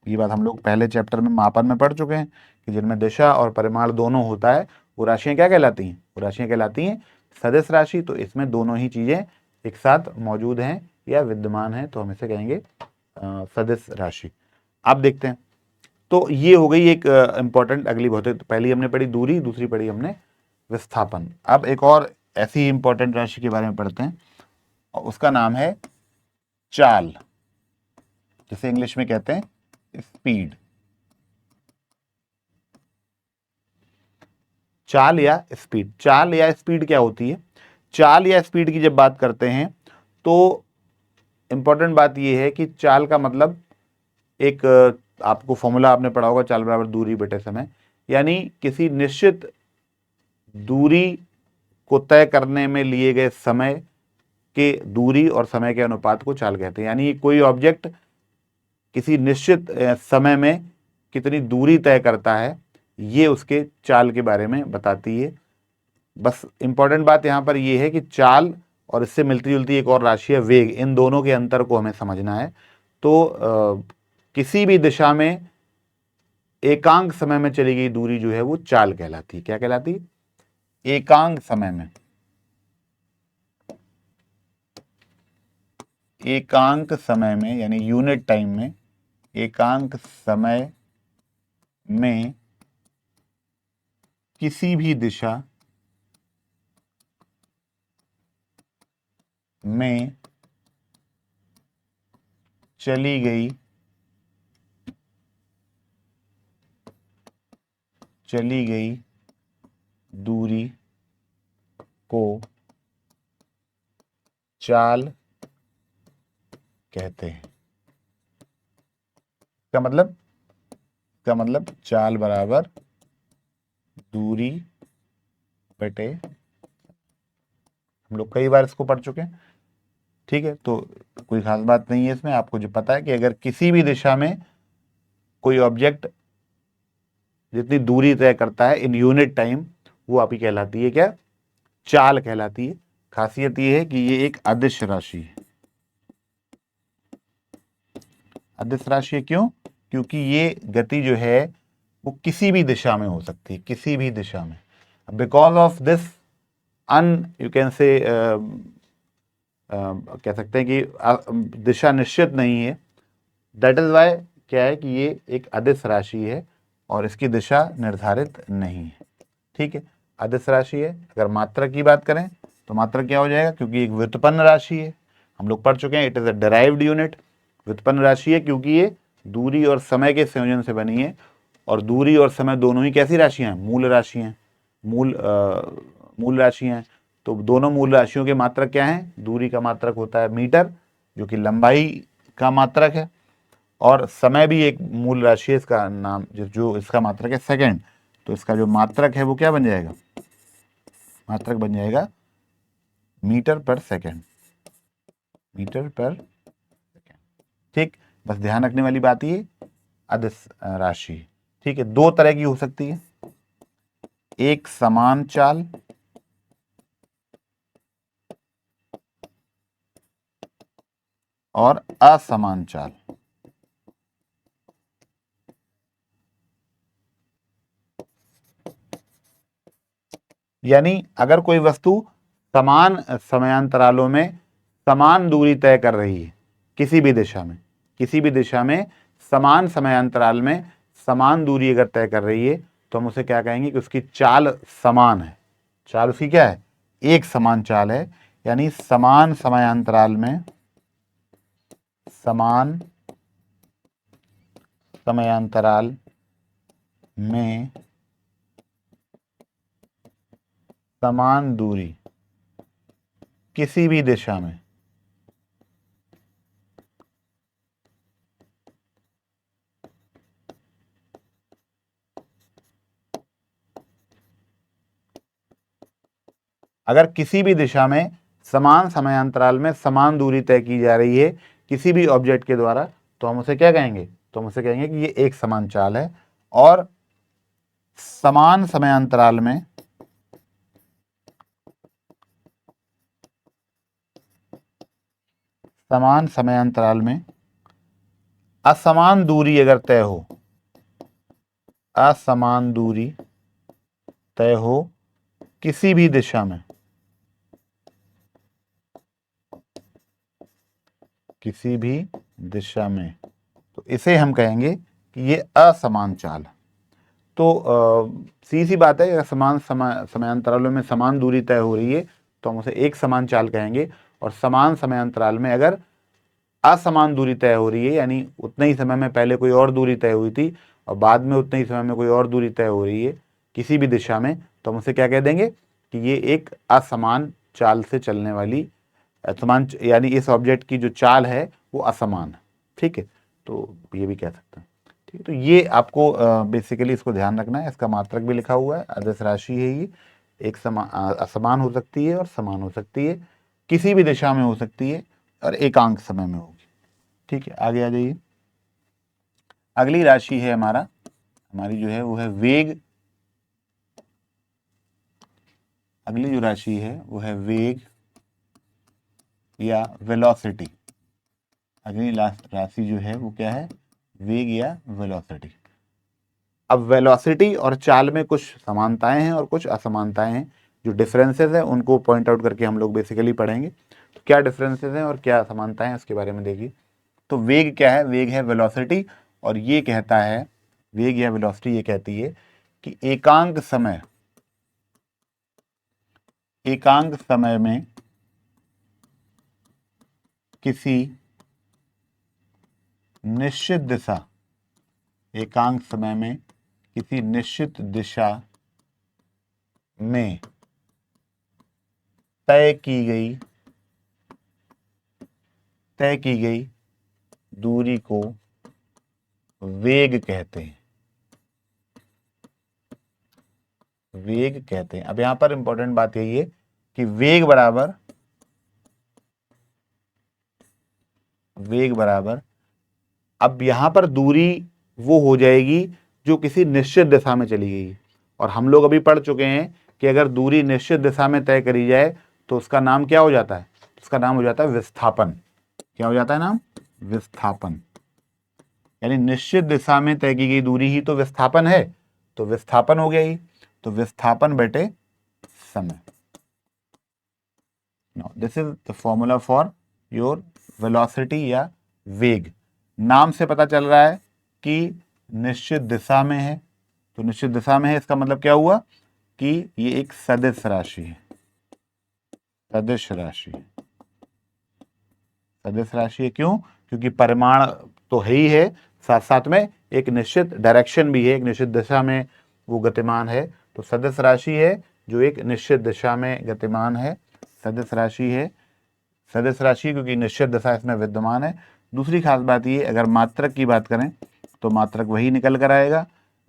ये बात हम लोग पहले चैप्टर में मापन में पढ़ चुके हैं कि जिनमें दिशा और परिमाण दोनों होता है वो राशियां क्या कहलाती हैं, वो राशियां कहलाती हैं सदिश राशि। तो इसमें दोनों ही चीजें एक साथ मौजूद हैं या विद्यमान हैं, तो हम इसे कहेंगे सदिश राशि। आप देखते हैं, तो ये हो गई एक इंपॉर्टेंट अगली बहुत, पहली हमने पढ़ी दूरी, दूसरी पढ़ी हमने विस्थापन। अब एक और ऐसी इंपॉर्टेंट राशि के बारे में पढ़ते हैं, और उसका नाम है चाल, जिसे इंग्लिश में कहते हैं स्पीड। चाल या स्पीड, चाल या स्पीड क्या होती है, चाल या स्पीड की जब बात करते हैं तो इंपॉर्टेंट बात यह है कि चाल का मतलब एक आपको फॉर्मूला आपने पढ़ा होगा, चाल बराबर दूरी बटे समय, यानी किसी निश्चित दूरी को तय करने में लिए गए समय के दूरी और समय के अनुपात को चाल कहते हैं। यानी कोई ऑब्जेक्ट किसी निश्चित समय में कितनी दूरी तय करता है, ये उसके चाल के बारे में बताती है। बस इंपॉर्टेंट बात यहाँ पर यह है कि चाल और इससे मिलती जुलती एक और राशि है वेग, इन दोनों के अंतर को हमें समझना है। तो किसी भी दिशा में एकांक समय में चली गई दूरी जो है वो चाल कहलाती है। क्या कहलाती है, एकांक समय में, एकांक समय में यानी यूनिट टाइम में, एकांक समय में किसी भी दिशा में चली गई दूरी को चाल कहते हैं। इसका मतलब चाल बराबर दूरी बटे, हम लोग कई बार इसको पढ़ चुके हैं। ठीक है, तो कोई खास बात नहीं है इसमें। आपको जो पता है कि अगर किसी भी दिशा में कोई ऑब्जेक्ट जितनी दूरी तय करता है इन यूनिट टाइम, वो आपकी कहलाती है क्या? चाल कहलाती है। खासियत ये है कि ये एक अदिश राशि है। अदिश राशि है क्यों? क्योंकि ये गति जो है वो किसी भी दिशा में हो सकती है, किसी भी दिशा में। Because of this you can से कह सकते हैं कि दिशा निश्चित नहीं है। दैट इज वाई क्या है कि ये एक अदिश राशि है और इसकी दिशा निर्धारित नहीं है। ठीक है, अदिश राशि है। अगर मात्रक की बात करें तो मात्रक क्या हो जाएगा? क्योंकि एक व्युत्पन्न राशि है, हम लोग पढ़ चुके हैं, it is a derived unit. व्युत्पन्न राशि है क्योंकि ये दूरी और समय के संयोजन से बनी है, और दूरी और समय दोनों ही कैसी राशियां हैं? मूल राशियां। मूल राशियां। तो दोनों मूल राशियों के मात्रक क्या हैं? दूरी का मात्रक होता है मीटर, जो कि लंबाई का मात्रक है, और समय भी एक मूल राशि है, इसका नाम जो इसका मात्रक है सेकंड। तो इसका जो मात्रक है वो क्या बन जाएगा? मात्रक बन जाएगा मीटर पर सेकंड। मीटर पर सेकंड। ठीक, बस ध्यान रखने वाली बात ये अदिश राशि। ठीक है, दो तरह की हो सकती है, एक समान चाल और असमान चाल। यानी अगर कोई वस्तु समान समयांतरालों में समान दूरी तय कर रही है किसी भी दिशा में, किसी भी दिशा में समान समयांतराल में समान दूरी अगर तय कर रही है, तो हम उसे क्या कहेंगे कि उसकी चाल समान है। चाल उसकी क्या है? एक समान चाल है। यानी समान समयांतराल में समान समयांतराल में समान दूरी किसी भी दिशा में अगर किसी भी दिशा में समान समयांतराल में समान दूरी तय की जा रही है किसी भी ऑब्जेक्ट के द्वारा, तो हम उसे क्या कहेंगे? तो हम उसे कहेंगे कि ये एक समान चाल है। और समान समयांतराल में समान समयांतराल में असमान दूरी अगर तय हो, असमान दूरी तय हो किसी भी दिशा में, किसी भी दिशा में, तो इसे हम कहेंगे कि ये असमान चाल है। तो सीधी सी बात है, अगर समान समयांतरालों में समान दूरी तय हो रही है तो हम उसे एक समान चाल कहेंगे। और समान समयांतराल में अगर असमान दूरी तय हो रही है, यानी उतने ही समय में पहले कोई और दूरी तय हुई थी और बाद में उतने ही समय में कोई और दूरी तय हो रही है किसी भी दिशा में, तो हम उसे क्या कह देंगे कि ये एक असमान चाल से चलने वाली असमान, यानी इस ऑब्जेक्ट की जो चाल है वो असमान है। ठीक है, तो ये भी कह सकते हैं। ठीक है, तो ये आपको बेसिकली इसको ध्यान रखना है। इसका मात्रक भी लिखा हुआ है, अदिश राशि है ये। एक असमान हो सकती है और समान हो सकती है, किसी भी दिशा में हो सकती है और एकांक समय में होगी। ठीक है, आगे आ जाइए। अगली राशि है हमारी जो है वो है वेग। अगली जो राशि है वो है वेग या वेलोसिटी। अगली राशि जो है वो क्या है? वेग या वेलोसिटी। अब वेलोसिटी और चाल में कुछ समानताएं हैं और कुछ असमानताएं हैं। जो डिफरेंसेस हैं उनको पॉइंट आउट करके हम लोग बेसिकली पढ़ेंगे। तो क्या डिफरेंसेस हैं और क्या समानताएं हैं उसके बारे में देखिए। तो वेग क्या है? वेग है वेलोसिटी, और ये कहता है, वेग या वेलोसिटी ये कहती है कि एकांक समय में किसी निश्चित दिशा, एकांक समय में किसी निश्चित दिशा में तय की गई दूरी को वेग कहते हैं। वेग कहते हैं। अब यहां पर इंपॉर्टेंट बात यही है कि वेग बराबर अब यहां पर दूरी वो हो जाएगी जो किसी निश्चित दिशा में चली गई। और हम लोग अभी पढ़ चुके हैं कि अगर दूरी निश्चित दिशा में तय करी जाए तो उसका नाम क्या हो जाता है? उसका नाम हो जाता है विस्थापन। क्या हो जाता है नाम? विस्थापन। यानी निश्चित दिशा में तय की गई दूरी ही तो विस्थापन है, तो विस्थापन हो गया ही। तो विस्थापन बटे समय। Now this is the formula for your velocity या वेग। नाम से पता चल रहा है कि निश्चित दिशा में है, तो निश्चित दिशा में है इसका मतलब क्या हुआ कि ये एक सदिश राशि है। सदिश राशि, सदिश राशि है। क्यों? क्योंकि परिमाण तो है ही है, साथ साथ में एक निश्चित डायरेक्शन भी है, एक निश्चित दिशा में वो गतिमान है। तो सदिश राशि है जो एक निश्चित दिशा में गतिमान है। सदिश राशि है, सदिश राशि क्योंकि निश्चित दिशा इसमें विद्यमान है। दूसरी खास बात ये, अगर मात्रक की बात करें तो मात्रक वही निकल कर आएगा,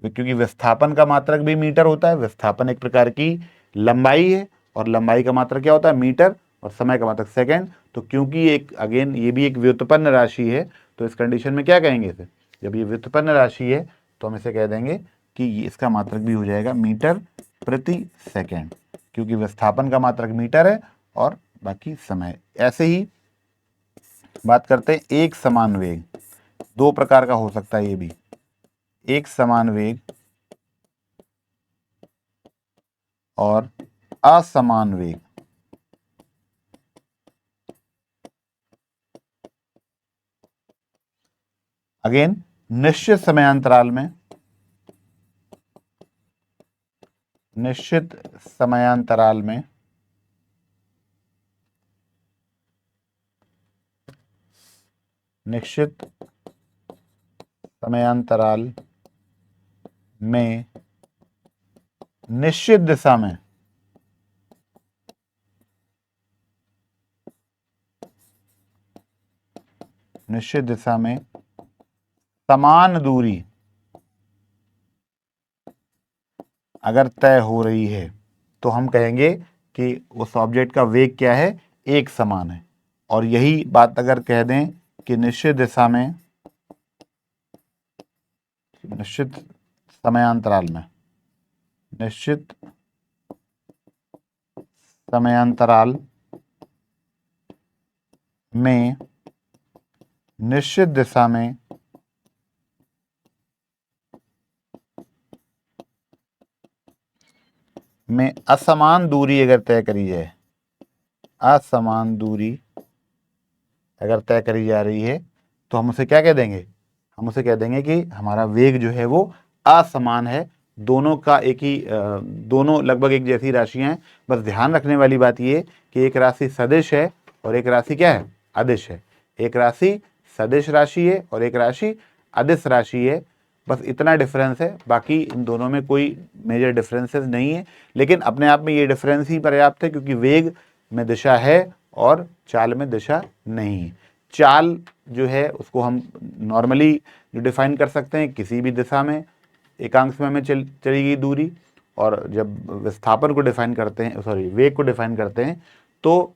क्योंकि विस्थापन का मात्रक भी मीटर होता है। विस्थापन एक प्रकार की लंबाई है और लंबाई का मात्रक क्या होता है? मीटर, और समय का मात्रक सेकंड। तो क्योंकि एक अगेन ये भी एक व्युत्पन्न राशि है, तो इस कंडीशन में क्या कहेंगे इसे? जब ये व्युत्पन्न राशि है तो हम इसे कह देंगे कि इसका मात्रक भी हो जाएगा मीटर प्रति सेकेंड, क्योंकि विस्थापन का मात्रक मीटर है और बाकी समय। ऐसे ही बात करते हैं एक समान वेग। दो प्रकार का हो सकता है ये भी, एक समान वेग और असमान वेग। अगेन निश्चित समयांतराल में, निश्चित समयांतराल में निश्चित समयांतराल में निश्चित दिशा में निश्चित दिशा में समान दूरी अगर तय हो रही है तो हम कहेंगे कि उस ऑब्जेक्ट का वेग क्या है? एक समान है। और यही बात अगर कह दें कि निश्चित दिशा में, निश्चित समयांतराल में, निश्चित समयांतराल में निश्चित दिशा में असमान दूरी अगर तय करी जाए, असमान दूरी अगर तय करी जा रही है तो हम उसे क्या कह देंगे? हम उसे कह देंगे कि हमारा वेग जो है वो असमान है। दोनों का एक ही दोनों लगभग एक जैसी राशियां हैं। बस ध्यान रखने वाली बात ये कि एक राशि सदिश है और एक राशि क्या है? अदिश है। एक राशि सदिश राशि है और एक राशि अदिश राशि है। बस इतना डिफरेंस है, बाकी इन दोनों में कोई मेजर डिफरेंसेस नहीं है। लेकिन अपने आप में ये डिफरेंस ही पर्याप्त है, क्योंकि वेग में दिशा है और चाल में दिशा नहीं है। चाल जो है उसको हम नॉर्मली जो डिफाइन कर सकते हैं किसी भी दिशा में एकांक समय में चली गई दूरी, और जब विस्थापन को डिफाइन करते हैं, सॉरी वेग को डिफाइन करते हैं, तो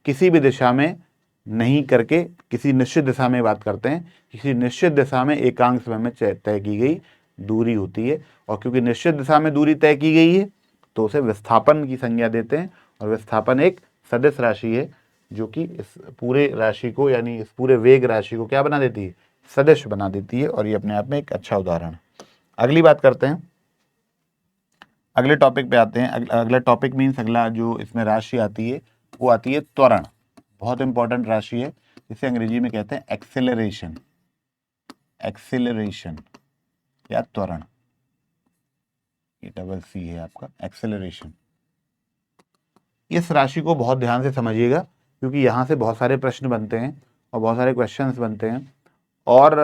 किसी भी दिशा में नहीं करके किसी निश्चित दिशा में बात करते हैं। किसी निश्चित दिशा में एकांक समय में तय की गई दूरी होती है, और क्योंकि निश्चित दिशा में दूरी तय की गई है तो उसे विस्थापन की संज्ञा देते हैं। और विस्थापन एक सदिश राशि है जो कि इस पूरे राशि को, यानी इस पूरे वेग राशि को क्या बना देती है? सदिश बना देती है। और ये अपने आप में एक अच्छा उदाहरण है। अगली बात करते हैं, अगले टॉपिक पे आते हैं। अगला टॉपिक मीन्स अगला जो इसमें राशि आती है वो आती है त्वरण। बहुत इंपॉर्टेंट राशि है, इसे अंग्रेजी में कहते हैं एक्सेलरेशन। एक्सेलरेशन या त्वरण, ये डबल सी है आपका, एक्सेलरेशन। इस राशि को बहुत ध्यान से समझिएगा, क्योंकि यहाँ से बहुत सारे प्रश्न बनते हैं और बहुत सारे क्वेश्चंस बनते हैं। और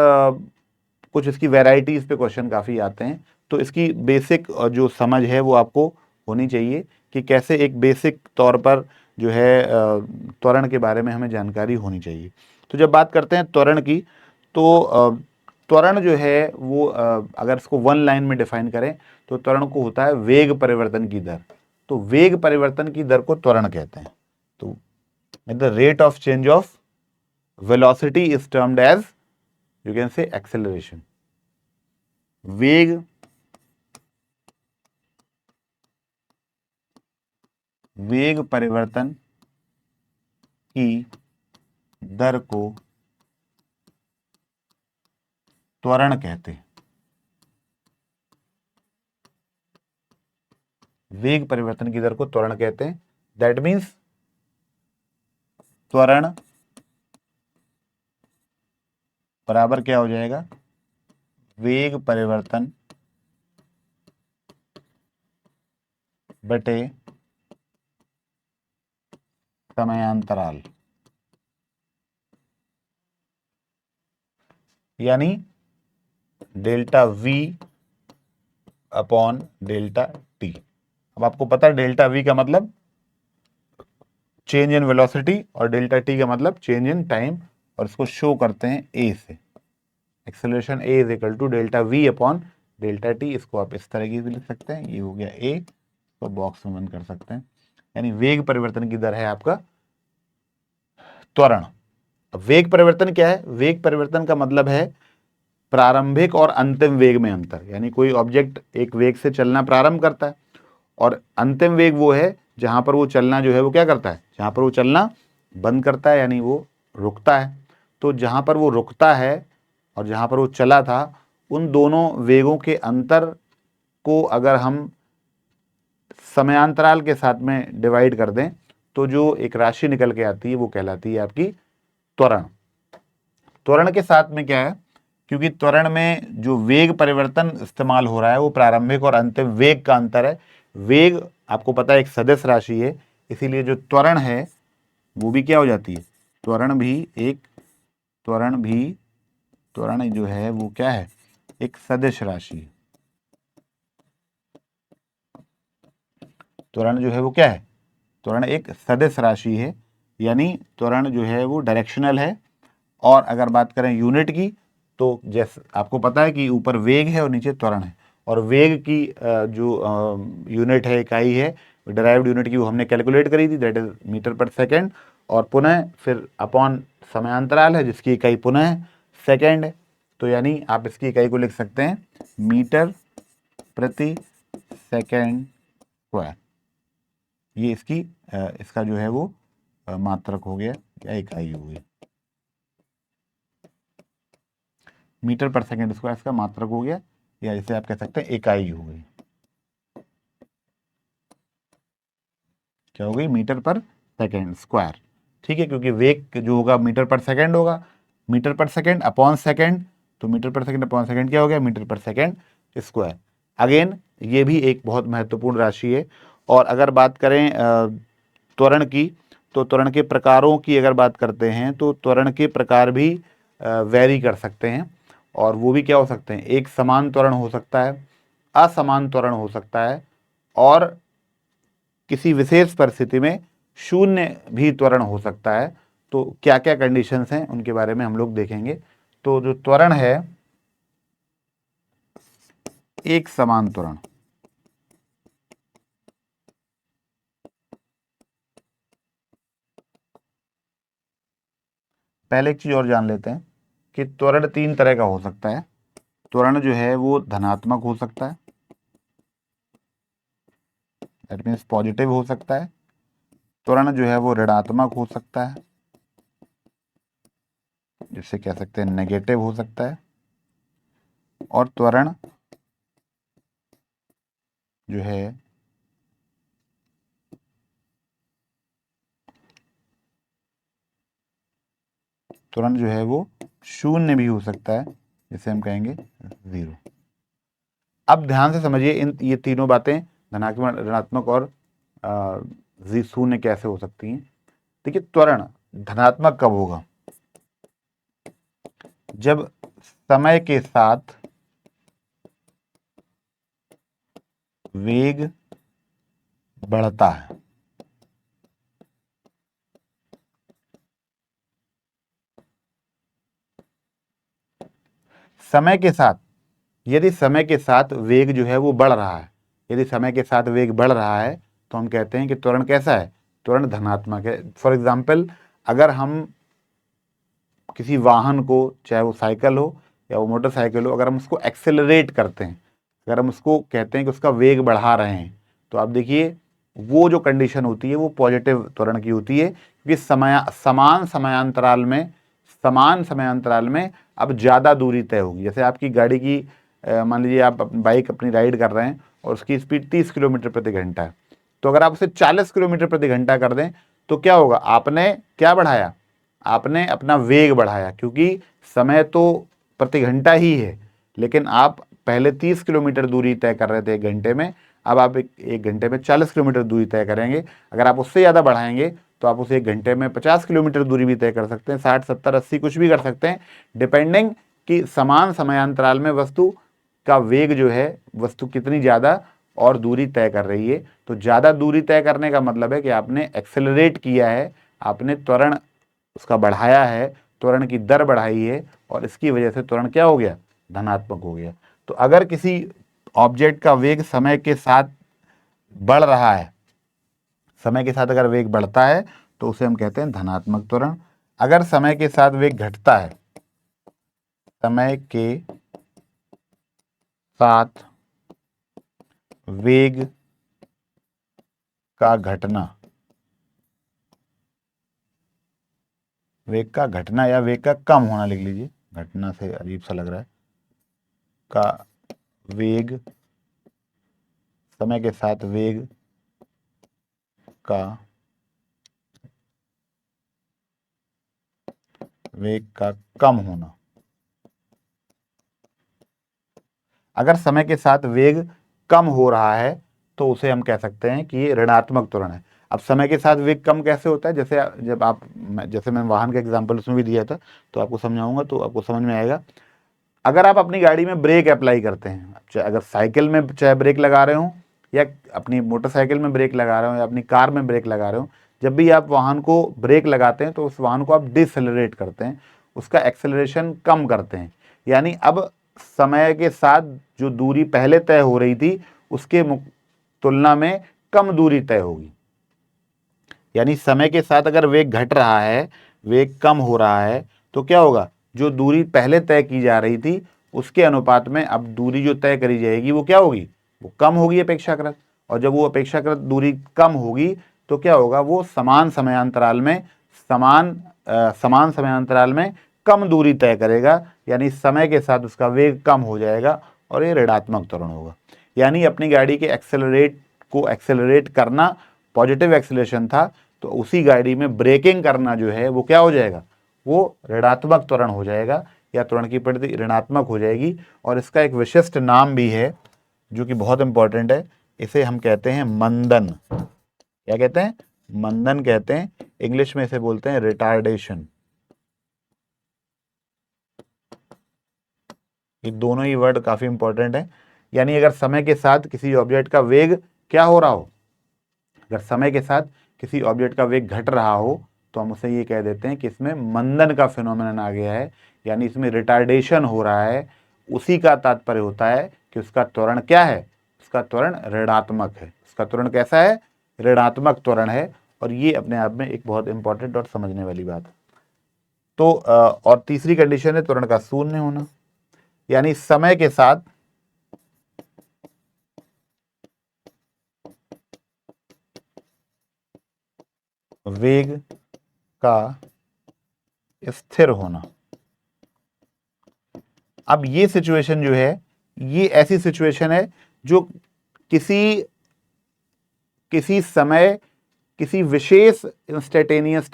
कुछ इसकी वैरायटीज पे क्वेश्चन काफ़ी आते हैं। तो इसकी बेसिक जो समझ है वो आपको होनी चाहिए कि कैसे एक बेसिक तौर पर जो है त्वरण के बारे में हमें जानकारी होनी चाहिए। तो जब बात करते हैं त्वरण की, तो त्वरण जो है वो अगर इसको वन लाइन में डिफाइन करें तो त्वरण को होता है वेग परिवर्तन की दर। तो वेग परिवर्तन की दर को त्वरण कहते हैं। तो the rate of change of velocity is termed as, you can say, acceleration. वेग वेग परिवर्तन की दर को त्वरण कहते हैं। वेग परिवर्तन की दर को त्वरण कहते हैं। दैट मीन्स त्वरण बराबर क्या हो जाएगा, वेग परिवर्तन बटे समयांतराल, यानी delta V upon delta T. अब आपको पता है डेल्टा वी का मतलब चेंज इन वेलोसिटी और डेल्टा टी का मतलब चेंज इन टाइम, और इसको शो करते हैं ए से। Acceleration A is equal to delta V upon delta T. इसको आप इस तरह की भी लिख सकते हैं, ये हो गया ए, तो बॉक्स में बंद कर सकते हैं। यानी वेग परिवर्तन की दर है आपका त्वरण। अब वेग परिवर्तन क्या है, वेग परिवर्तन का मतलब है प्रारंभिक और अंतिम वेग में अंतर। यानी कोई ऑब्जेक्ट एक वेग से चलना प्रारंभ करता है और अंतिम वेग वो है जहां पर वो चलना जो है वो क्या करता है, जहां पर वो चलना बंद करता है, यानी वो रुकता है। तो जहां पर वो रुकता है और जहां पर वो चला था, उन दोनों वेगों के अंतर को अगर हम समयांतराल के साथ में डिवाइड कर दें तो जो एक राशि निकल के आती है वो कहलाती है आपकी त्वरण। त्वरण के साथ में क्या है, क्योंकि त्वरण में जो वेग परिवर्तन इस्तेमाल हो रहा है वो प्रारंभिक और अंतिम वेग का अंतर है। वेग आपको पता है एक सदिश राशि है, इसीलिए जो त्वरण है वो भी क्या हो जाती है, त्वरण भी एक, त्वरण जो है वो क्या है, एक सदिश राशि है। त्वरण जो है वो क्या है, त्वरण एक सदिश राशि है, यानी त्वरण जो है वो डायरेक्शनल है। और अगर बात करें यूनिट की, तो जैसे आपको पता है कि ऊपर वेग है और नीचे त्वरण है, और वेग की जो यूनिट है, इकाई है, डिराइव्ड यूनिट की, वो हमने कैलकुलेट करी थी, दैट इज मीटर पर सेकेंड। और पुनः फिर अपॉन समयांतराल है जिसकी इकाई पुनः सेकेंड है। तो यानी आप इसकी इकाई को लिख सकते हैं मीटर प्रति सेकेंड स्क्वायर। ये इसका जो है वो मात्रक हो गया या इकाई हो गई। मीटर पर सेकेंड स्क्वायर इसका मात्रक हो गया, या इसे आप कह सकते हैं इकाई हो गई। क्या हो गई, मीटर पर सेकेंड स्क्वायर। ठीक है, क्योंकि वेग जो होगा मीटर पर सेकेंड होगा, मीटर पर सेकेंड अपॉन सेकेंड, तो मीटर पर सेकेंड अपॉन सेकेंड क्या हो गया, मीटर पर सेकेंड स्क्वायर। अगेन ये भी एक बहुत महत्वपूर्ण राशि है। और अगर बात करें त्वरण की, तो त्वरण के प्रकारों की अगर बात करते हैं तो त्वरण के प्रकार भी वेरी कर सकते हैं। और वो भी क्या हो सकते हैं, एक समान त्वरण हो सकता है, असमान त्वरण हो सकता है, और किसी विशेष परिस्थिति में शून्य भी त्वरण हो सकता है। तो क्या क्या कंडीशंस हैं उनके बारे में हम लोग देखेंगे। तो जो त्वरण है, एक समान त्वरण, पहले एक चीज और जान लेते हैं कि त्वरण तीन तरह का हो सकता है। त्वरण जो है वो धनात्मक हो सकता है, दैट मीन्स पॉजिटिव हो सकता है। त्वरण जो है वो ऋणात्मक हो सकता है, जिसे कह सकते हैं नेगेटिव हो सकता है। और त्वरण जो है त्वरण जो है वो शून्य भी हो सकता है, जिसे हम कहेंगे जीरो। अब ध्यान से समझिए ये तीनों बातें, धनात्मक, ऋणात्मक और शून्य कैसे हो सकती हैं। देखिए त्वरण धनात्मक कब होगा, जब समय के साथ वेग बढ़ता है। समय के साथ, यदि समय के साथ वेग जो है वो बढ़ रहा है, यदि समय के साथ वेग बढ़ रहा है तो हम कहते हैं कि त्वरण कैसा है, त्वरण धनात्मक है। फॉर एग्जाम्पल, अगर हम किसी वाहन को, चाहे वो साइकिल हो या वो मोटरसाइकिल हो, अगर हम उसको एक्सेलरेट करते हैं, अगर हम उसको कहते हैं कि उसका वेग बढ़ा रहे हैं, तो आप देखिए वो जो कंडीशन होती है वो पॉजिटिव त्वरण की होती है, क्योंकि समान समयांतराल में अब ज़्यादा दूरी तय होगी। जैसे आपकी गाड़ी की मान लीजिए आप बाइक अपनी राइड कर रहे हैं और उसकी स्पीड 30 किलोमीटर प्रति घंटा है, तो अगर आप उसे 40 किलोमीटर प्रति घंटा कर दें तो क्या होगा, आपने क्या बढ़ाया, आपने अपना वेग बढ़ाया, क्योंकि समय तो प्रति घंटा ही है, लेकिन आप पहले 30 किलोमीटर दूरी तय कर रहे थे एक घंटे में, अब आप एक घंटे में 40 किलोमीटर दूरी तय करेंगे। अगर आप उससे ज़्यादा बढ़ाएंगे तो आप उसे एक घंटे में 50 किलोमीटर दूरी भी तय कर सकते हैं, 60, 70, 80 कुछ भी कर सकते हैं, डिपेंडिंग कि समान समयांतराल में वस्तु का वेग जो है, वस्तु कितनी ज़्यादा और दूरी तय कर रही है। तो ज़्यादा दूरी तय करने का मतलब है कि आपने एक्सेलरेट किया है, आपने त्वरण उसका बढ़ाया है, त्वरण की दर बढ़ाई है, और इसकी वजह से त्वरण क्या हो गया, धनात्मक हो गया। तो अगर किसी ऑब्जेक्ट का वेग समय के साथ बढ़ रहा है, समय के साथ अगर वेग बढ़ता है तो उसे हम कहते हैं धनात्मक त्वरण। अगर समय के साथ वेग घटता है, समय के साथ वेग का घटना, वेग का घटना या वेग का कम होना लिख लीजिए, घटना से अजीब सा लग रहा है, का वेग, समय के साथ वेग का कम होना। अगर समय के साथ वेग कम हो रहा है तो उसे हम कह सकते हैं कि ये ऋणात्मक त्वरण है। अब समय के साथ वेग कम कैसे होता है, जैसे जब आप, जैसे मैं वाहन का एग्जांपल उसमें भी दिया था तो आपको समझाऊंगा तो आपको समझ में आएगा। अगर आप अपनी गाड़ी में ब्रेक अप्लाई करते हैं, चाहे अगर साइकिल में चाहे ब्रेक लगा रहे हो या अपनी मोटरसाइकिल में ब्रेक लगा रहे हो या अपनी कार में ब्रेक लगा रहे हो, जब भी आप वाहन को ब्रेक लगाते हैं तो उस वाहन को आप डिसएलरेट करते हैं, उसका एक्सेलरेशन कम करते हैं। यानी अब समय के साथ जो दूरी पहले तय हो रही थी उसके तुलना में कम दूरी तय होगी। यानी समय के साथ अगर वेग घट रहा है, वेग कम हो रहा है, तो क्या होगा, जो दूरी पहले तय की जा रही थी उसके अनुपात में अब दूरी जो तय करी जाएगी वो क्या होगी, वो कम होगी अपेक्षाकृत। और जब वो अपेक्षाकृत दूरी कम होगी तो क्या होगा, वो समान समयांतराल में समान समयांतराल में कम दूरी तय करेगा, यानी समय के साथ उसका वेग कम हो जाएगा और ये ऋणात्मक त्वरण होगा। यानी अपनी गाड़ी के एक्सेलरेट करना पॉजिटिव एक्सेलरेशन था, तो उसी गाड़ी में ब्रेकिंग करना जो है वो क्या हो जाएगा, वो ऋणात्मक त्वरण हो जाएगा या त्वरण की प्रवृत्ति ऋणात्मक हो जाएगी। और इसका एक विशिष्ट नाम भी है जो कि बहुत इंपॉर्टेंट है, इसे हम कहते हैं मंदन। क्या कहते हैं, मंदन कहते हैं, इंग्लिश में इसे बोलते हैं रिटार्डेशन। ये दोनों ही वर्ड काफी इंपॉर्टेंट है। यानी अगर समय के साथ किसी ऑब्जेक्ट का वेग क्या हो रहा हो, अगर समय के साथ किसी ऑब्जेक्ट का वेग घट रहा हो तो हम उसे ये कह देते हैं कि इसमें मंदन का फिनोमेनन आ गया है, यानी इसमें रिटार्डेशन हो रहा है। उसी का तात्पर्य होता है कि उसका त्वरण क्या है, उसका त्वरण ऋणात्मक है। उसका त्वरण कैसा है, ऋणात्मक त्वरण है। और ये अपने आप में एक बहुत इंपॉर्टेंट और समझने वाली बात है। तो और तीसरी कंडीशन है त्वरण का शून्य होना, यानी समय के साथ वेग का स्थिर होना। अब ये सिचुएशन जो है, ये ऐसी सिचुएशन है जो किसी समय, किसी विशेष इंस्टेंटेनियस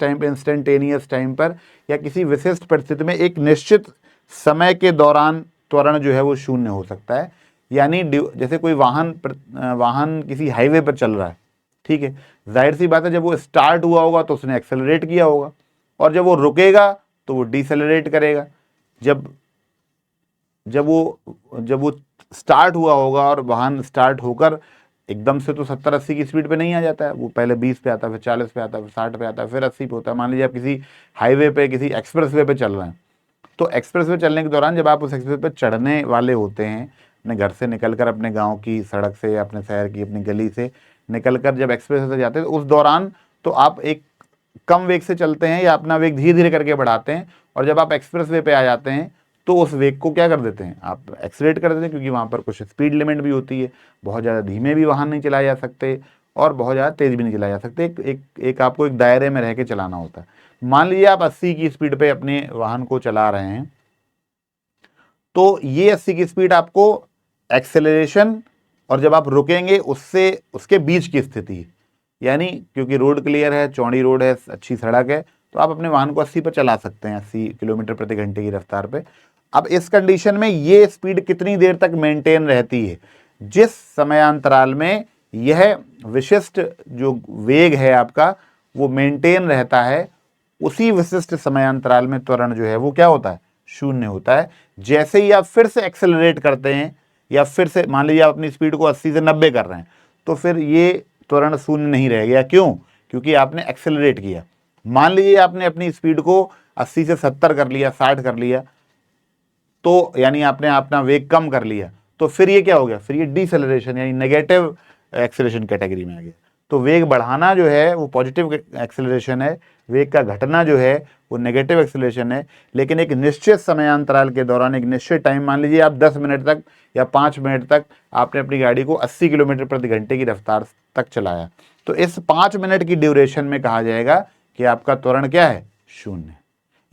टाइम पर या किसी विशिष्ट परिस्थिति में एक निश्चित समय के दौरान त्वरण जो है वो शून्य हो सकता है। यानी जैसे कोई वाहन किसी हाईवे पर चल रहा है, ठीक है, जाहिर सी बात है जब वो स्टार्ट हुआ होगा तो उसने एक्सेलरेट किया होगा, और जब वो रुकेगा तो वो डिसेलरेट करेगा। जब जब वो स्टार्ट हुआ होगा और वाहन स्टार्ट होकर एकदम से तो 70-80 की स्पीड पे नहीं आ जाता है, वो पहले 20 पे आता है, फिर 40 पे आता है, फिर 60 पे आता है, फिर 80 पे होता है। मान लीजिए आप किसी हाईवे पे, किसी एक्सप्रेस वे पे चल रहे हैं, तो एक्सप्रेस वे चलने के दौरान जब आप उस एक्सप्रेस पे चढ़ने वाले होते हैं, अपने घर से निकलकर, अपने गाँव की सड़क से या अपने शहर की अपनी गली से निकलकर जब एक्सप्रेस वे से जाते हैं, तो उस दौरान तो आप एक कम वेग से चलते हैं या अपना वेग धीरे धीरे करके बढ़ाते हैं, और जब आप एक्सप्रेस वे पे आ जाते हैं तो उस वेग को क्या कर देते हैं, आप एक्सीलरेट कर देते हैं, क्योंकि वहाँ पर कुछ स्पीड लिमिट भी होती है। बहुत ज़्यादा धीमे भी वाहन नहीं चलाए जा सकते और बहुत ज़्यादा तेज़ भी नहीं चलाए जा सकते। एक आपको एक दायरे में रह के चलाना होता है। मान लीजिए आप 80 की स्पीड पे अपने वाहन को चला रहे हैं, तो ये 80 की स्पीड आपको एक्सेलरेशन और जब आप रुकेंगे उससे उसके बीच की स्थिति है, यानी क्योंकि रोड क्लियर है, चौड़ी रोड है, अच्छी सड़क है, तो आप अपने वाहन को 80 पर चला सकते हैं, 80 किलोमीटर प्रति घंटे की रफ्तार पे। अब इस कंडीशन में ये स्पीड कितनी देर तक मेंटेन रहती है? जिस समयांतराल में यह विशिष्ट जो वेग है आपका वो मेंटेन रहता है, उसी विशिष्ट समयांतराल में त्वरण जो है वो क्या होता है, शून्य होता है। जैसे ही आप फिर से एक्सेलरेट करते हैं या फिर से मान लीजिए आप अपनी स्पीड को 80 से 90 कर रहे हैं, तो फिर ये त्वरण शून्य नहीं रह गया। क्यों? क्योंकि आपने एक्सेलरेट किया। मान लीजिए आपने अपनी स्पीड को 80 से 70 कर लिया, 60 कर लिया, तो यानी आपने अपना वेग कम कर लिया, तो फिर ये क्या हो गया, फिर ये डिसेलरेशन यानी नेगेटिव एक्सेलरेशन कैटेगरी में आ गया। तो वेग बढ़ाना जो है वो पॉजिटिव एक्सेलरेशन है, वेग का घटना जो है वो नेगेटिव एक्सेलरेशन है। लेकिन एक निश्चित समयांतराल के दौरान, एक निश्चित टाइम, मान लीजिए आप 10 मिनट तक या 5 मिनट तक आपने अपनी गाड़ी को 80 किलोमीटर प्रति घंटे की रफ्तार तक चलाया, तो इस 5 मिनट की ड्यूरेशन में कहा जाएगा कि आपका त्वरण क्या है, शून्य।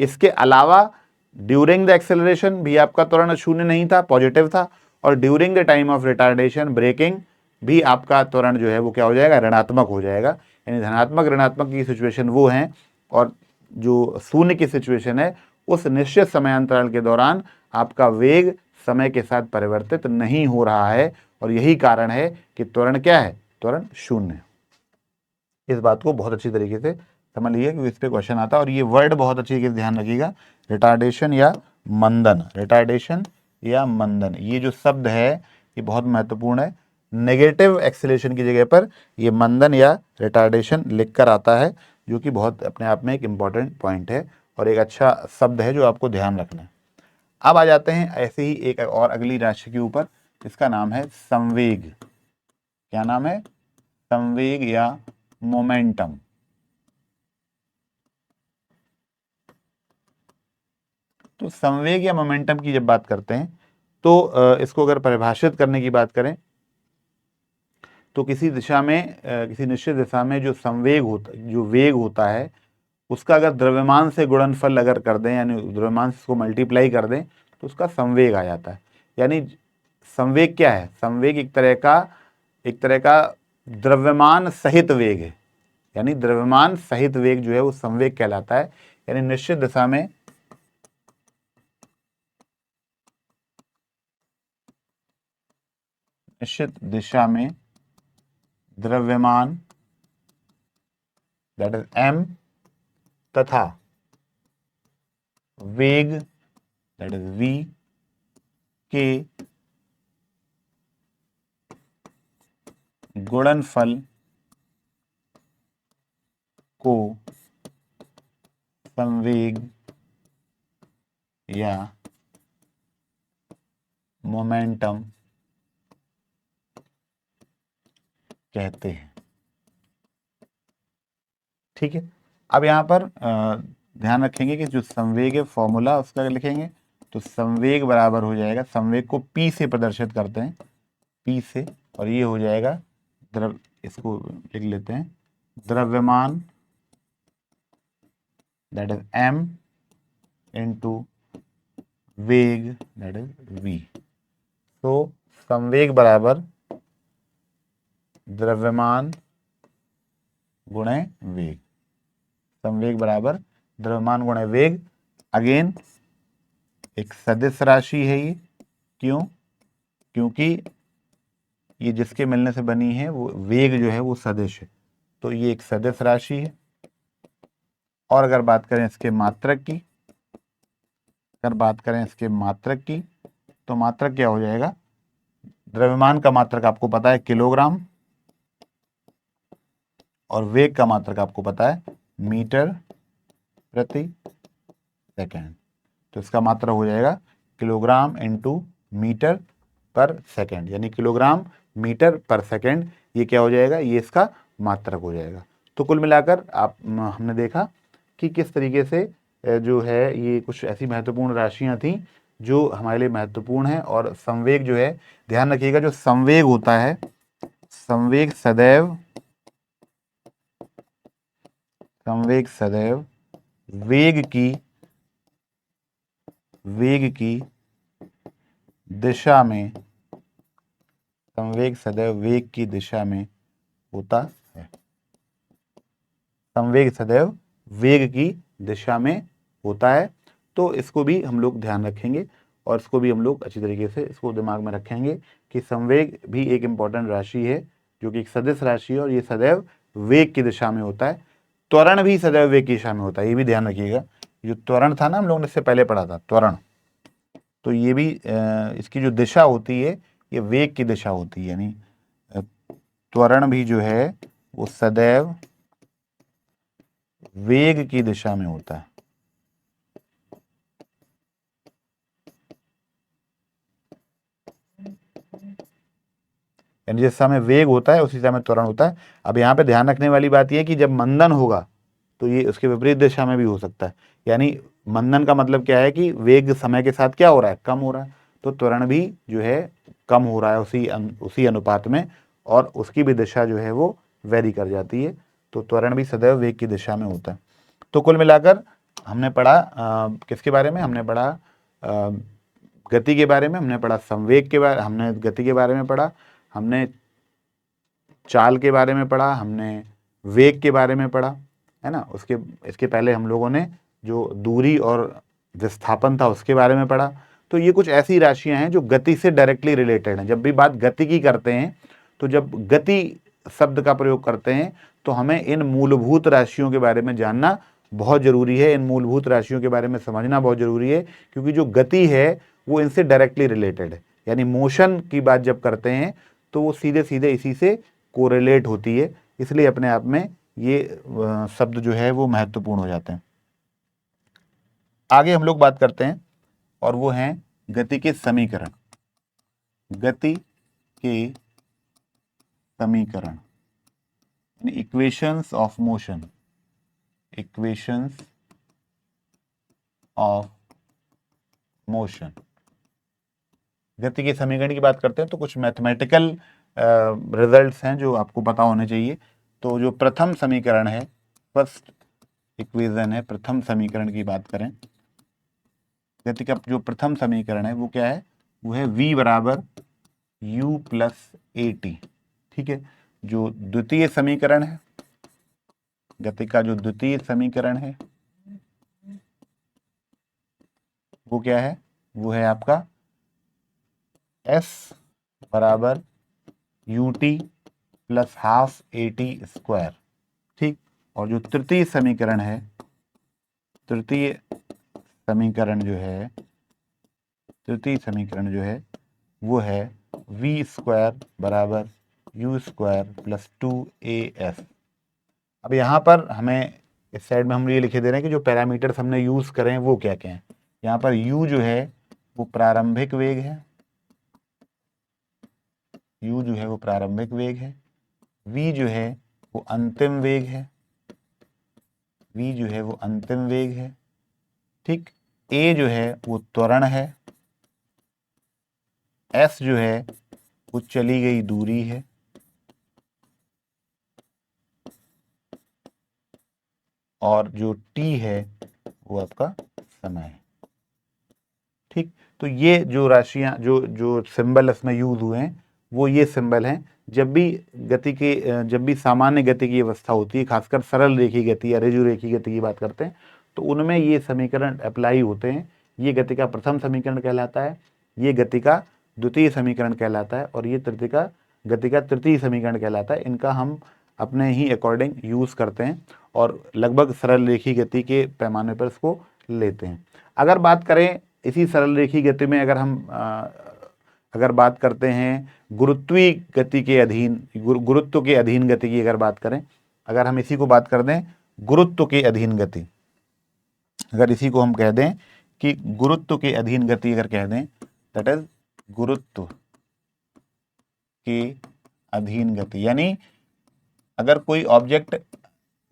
इसके अलावा ड्यूरिंग द एक्सेलरेशन भी आपका त्वरण शून्य नहीं था, पॉजिटिव था, और during the time of retardation, braking, भी आपका त्वरण जो है वो क्या हो जाएगा, ऋणात्मक हो जाएगा। यानी धनात्मक ऋणात्मक की सिचुएशन वो है, और जो शून्य की सिचुएशन है, उस निश्चित समयांतराल के दौरान आपका वेग समय के साथ परिवर्तित नहीं हो रहा है, और यही कारण है कि त्वरण क्या है, त्वरण शून्य। इस बात को बहुत अच्छी तरीके से समझ लीजिए क्योंकि इस पे क्वेश्चन आता है, और ये वर्ड बहुत अच्छी तरीके से ध्यान रखिएगा, रिटार्डेशन या मंदन। रिटार्डेशन या मंदन, ये जो शब्द है ये बहुत महत्वपूर्ण है। नेगेटिव एक्सेलरेशन की जगह पर ये मंदन या रिटार्डेशन लिख कर आता है, जो कि बहुत अपने आप में एक इम्पॉर्टेंट पॉइंट है और एक अच्छा शब्द है जो आपको ध्यान रखना है। अब आ जाते हैं ऐसे ही एक और अगली राशि के ऊपर, इसका नाम है संवेग। क्या नाम है? संवेग या मोमेंटम। तो संवेग या मोमेंटम की जब बात करते हैं तो इसको अगर परिभाषित करने की बात करें तो किसी दिशा में, किसी निश्चित दिशा में जो संवेग होता, जो वेग होता है, उसका अगर द्रव्यमान से गुणनफल अगर कर दें, यानी द्रव्यमान से उसको मल्टीप्लाई कर दें, तो उसका संवेग आ जाता है। यानी संवेग क्या है? संवेग एक तरह का द्रव्यमान सहित वेग है, यानी द्रव्यमान सहित वेग जो है वो संवेग कहलाता है। यानी निश्चित दिशा में द्रव्यमान दैट इज m तथा वेग दैट इज v के गुणनफल को संवेग या मोमेंटम कहते हैं। ठीक है, अब यहाँ पर ध्यान रखेंगे कि जो संवेग है फॉर्मूला उसका लिखेंगे, तो संवेग बराबर हो जाएगा, संवेग को p से प्रदर्शित करते हैं, p से, और ये हो जाएगा इसको लिख लेते हैं, द्रव्यमान दैट इज m इंटू वेग दैट इज v। तो संवेग बराबर द्रव्यमान गुणे वेग, संवेग बराबर द्रव्यमान गुणे वेग। अगेन एक सदिश राशि है ये। क्यों? क्योंकि ये जिसके मिलने से बनी है वो वेग जो है वो सदिश है, तो ये एक सदिश राशि है। और अगर बात करें इसके मात्रक की, अगर बात करें इसके मात्रक की, तो मात्रक क्या हो जाएगा, द्रव्यमान का मात्रक आपको पता है किलोग्राम, और वेग का मात्रक आपको पता है मीटर प्रति सेकेंड। तो इसका मात्रक हो जाएगा किलोग्राम इंटू मीटर पर सेकेंड, यानी किलोग्राम मीटर पर सेकेंड, ये क्या हो जाएगा, ये इसका मात्रक हो जाएगा। तो कुल मिलाकर आप हमने देखा कि किस तरीके से जो है ये कुछ ऐसी महत्वपूर्ण राशियां थी जो हमारे लिए महत्वपूर्ण है। और संवेग जो है, ध्यान रखिएगा, जो संवेग होता है, संवेग सदैव वेग की दिशा में, संवेग सदैव वेग की दिशा में होता है। संवेग सदैव वेग की दिशा में होता है। तो इसको भी हम लोग ध्यान रखेंगे और इसको भी हम लोग अच्छी तरीके से इसको दिमाग में रखेंगे कि संवेग भी एक इम्पॉर्टेंट राशि है जो कि एक सदिश राशि है और ये सदैव वेग की दिशा में होता है। त्वरण भी सदैव वेग की दिशा में होता है, ये भी ध्यान रखिएगा। जो त्वरण था ना, हम लोगों ने इससे पहले पढ़ा था त्वरण, तो ये भी इसकी जो दिशा होती है ये वेग की दिशा होती है, यानी त्वरण भी जो है वो सदैव वेग की दिशा में होता है। यानी जिस समय वेग होता है उसी समय त्वरण होता है। अब यहाँ पे ध्यान रखने वाली बात यह है कि जब मंदन होगा तो ये उसके विपरीत दिशा में भी हो सकता है। यानी मंदन का मतलब क्या है कि वेग समय के साथ क्या हो रहा है, कम हो रहा है, तो त्वरण भी जो है कम हो रहा है उसी अनुपात में, और उसकी भी दिशा जो है वो वेरी कर जाती है। तो त्वरण भी सदैव वेग की दिशा में होता है। तो कुल मिलाकर हमने पढ़ा किसके बारे में, हमने पढ़ा गति के बारे में, हमने पढ़ा संवेग के बारे, हमने गति के बारे में पढ़ा, हमने चाल के बारे में पढ़ा, हमने वेग के बारे में पढ़ा, है ना। इसके पहले हम लोगों ने जो दूरी और विस्थापन था उसके बारे में पढ़ा। तो ये कुछ ऐसी राशियां हैं जो गति से डायरेक्टली रिलेटेड हैं। जब भी बात गति की करते हैं, तो जब गति शब्द का प्रयोग करते हैं तो हमें इन मूलभूत राशियों के बारे में जानना बहुत ज़रूरी है, इन मूलभूत राशियों के बारे में समझना बहुत ज़रूरी है, क्योंकि जो गति है वो इनसे डायरेक्टली रिलेटेड है। यानी मोशन की बात जब करते हैं तो वो सीधे सीधे इसी से कोरिलेट होती है, इसलिए अपने आप में ये शब्द जो है वो महत्वपूर्ण हो जाते हैं। आगे हम लोग बात करते हैं और वो हैं गति के समीकरण। गति के समीकरण, equations of motion, equations of motion. गति के समीकरण की बात करते हैं तो कुछ मैथमेटिकल रिजल्ट्स हैं जो आपको पता होने चाहिए। तो जो प्रथम समीकरण है, फर्स्ट इक्वेशन है, प्रथम समीकरण की बात करें, गति का जो प्रथम समीकरण है वो क्या है, वो है v बराबर u प्लस ए टी। ठीक है। जो द्वितीय समीकरण है, गति का जो द्वितीय समीकरण है वो क्या है, वो है आपका s बराबर u T plus half A T square. ठीक। और जो तृतीय समीकरण है, तृतीय समीकरण जो है वो है v स्क्वायर बराबर यू स्क्वायर प्लस 2as। अब यहाँ पर हमें इस साइड में हम ये लिखे दे रहे हैं कि जो पैरामीटर्स हमने यूज करें वो क्या क्या हैं। यहाँ पर u जो है वो प्रारंभिक वेग है, u जो है वो प्रारंभिक वेग है, v जो है वो अंतिम वेग है, v जो है वो अंतिम वेग है। ठीक। a जो है वो त्वरण है, s जो है वो चली गई दूरी है, और जो t है वो आपका समय है। ठीक। तो ये जो राशियां, जो सिंबल इसमें यूज हुए हैं वो ये सिंबल हैं। जब भी सामान्य गति की अवस्था होती है, खासकर सरल रेखी गति या रेजु रेखी गति की बात करते हैं, तो उनमें ये समीकरण अप्लाई होते हैं। ये गति का प्रथम समीकरण कहलाता है, ये गति का द्वितीय समीकरण कहलाता है, और ये गति का तृतीय समीकरण कहलाता है। इनका हम अपने ही अकॉर्डिंग यूज़ करते हैं और लगभग सरल रेखी गति के पैमाने पर इसको लेते हैं। अगर बात करें इसी सरल रेखी गति में अगर हम अगर बात करते हैं गुरुत्वीय गति के अधीन, गुरुत्व के अधीन गति की अगर बात करें, अगर हम इसी को बात कर दें गुरुत्व के अधीन गति, अगर इसी को हम कह दें कि गुरुत्व के अधीन गति अगर कह दें, दैट इज गुरुत्व के अधीन गति, यानी अगर कोई ऑब्जेक्ट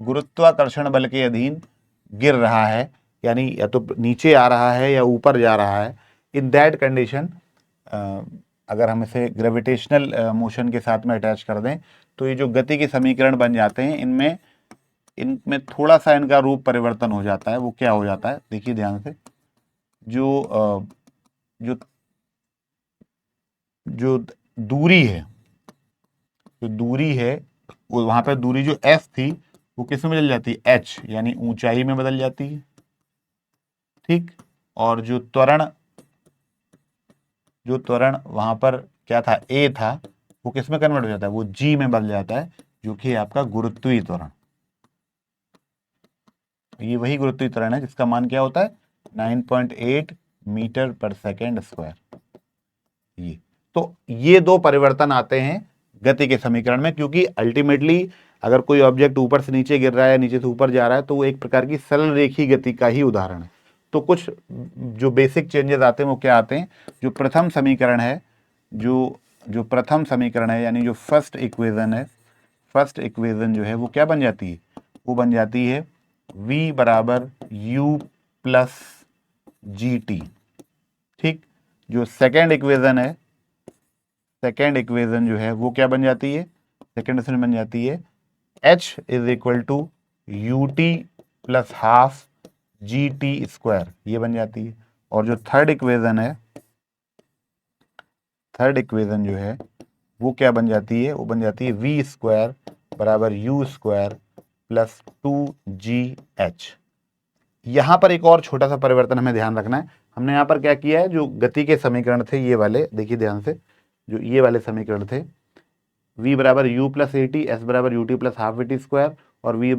गुरुत्वाकर्षण बल के अधीन गिर रहा है, यानी या तो नीचे आ रहा है या ऊपर जा रहा है, इन दैट कंडीशन अगर हम इसे ग्रेविटेशनल मोशन के साथ में अटैच कर दें तो ये जो गति के समीकरण बन जाते हैं, इनमें थोड़ा सा इनका रूप परिवर्तन हो जाता है। वो क्या हो जाता है, देखिए ध्यान से, जो जो दूरी है, जो दूरी है वो वहां पर दूरी जो f थी वो किस में बदल जाती है, h, यानी ऊंचाई में बदल जाती है, ठीक। और जो त्वरण वहां पर क्या था, a था, वो किस में कन्वर्ट हो जाता है, वो g में बदल जाता है, जो कि आपका गुरुत्वीय त्वरण। ये वही गुरुत्वीय त्वरण है जिसका मान क्या होता है, 9.8 मीटर पर सेकेंड स्क्वायर। तो ये दो परिवर्तन आते हैं गति के समीकरण में, क्योंकि अल्टीमेटली अगर कोई ऑब्जेक्ट ऊपर से नीचे गिर रहा है, नीचे से ऊपर जा रहा है, तो वो एक प्रकार की सरल रेखी गति का ही उदाहरण है। तो कुछ जो बेसिक चेंजेस आते हैं वो क्या आते हैं, जो प्रथम समीकरण है, जो प्रथम समीकरण है, यानी जो फर्स्ट इक्वेशन है, फर्स्ट इक्वेशन जो है वो क्या बन जाती है, वो बन जाती है v बराबर u प्लस जी टी, ठीक। जो सेकेंड इक्वेशन है, सेकेंड इक्वेशन जो है वो क्या बन जाती है, सेकेंड इक्वेशन बन जाती है h is equal to U T plus half G T square, ये बन जाती है। और जो थर्ड इक्वेशन है, थर्ड इक्वेशन जो है वो क्या बन जाती है, वो बन जाती है वी स्क्वायर बराबर यू स्क्वायर प्लस 2gh। यहां पर एक और छोटा सा परिवर्तन हमें ध्यान रखना है। हमने यहां पर क्या किया है, जो गति के समीकरण थे ये वाले, देखिए ध्यान से, जो ये वाले समीकरण थे, v बराबर u plus a t, s बराबर u T plus half v t square, और वी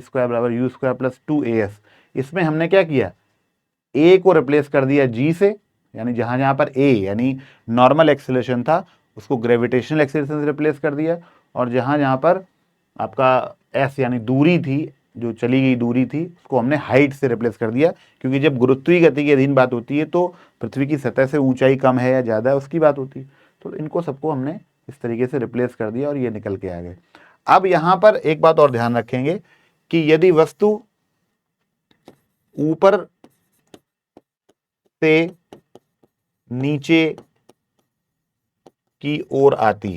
स्क्वायर बराबर यू स्क्वायर प्लस 2as, इसमें हमने क्या किया, a को रिप्लेस कर दिया g से, यानी जहां जहां पर a यानी नॉर्मल एक्सेलरेशन था उसको ग्रेविटेशनल एक्सेलरेशन से रिप्लेस कर दिया, और जहां जहां पर आपका s यानी दूरी थी, जो चली गई दूरी थी, उसको हमने हाइट से रिप्लेस कर दिया, क्योंकि जब गुरुत्वीय गति के अधीन बात होती है तो पृथ्वी की सतह से ऊंचाई कम है या ज़्यादा है उसकी बात होती है। तो इनको सबको हमने इस तरीके से रिप्लेस कर दिया और ये निकल के आ गए। अब यहाँ पर एक बात और ध्यान रखेंगे कि यदि वस्तु ऊपर से नीचे की ओर आती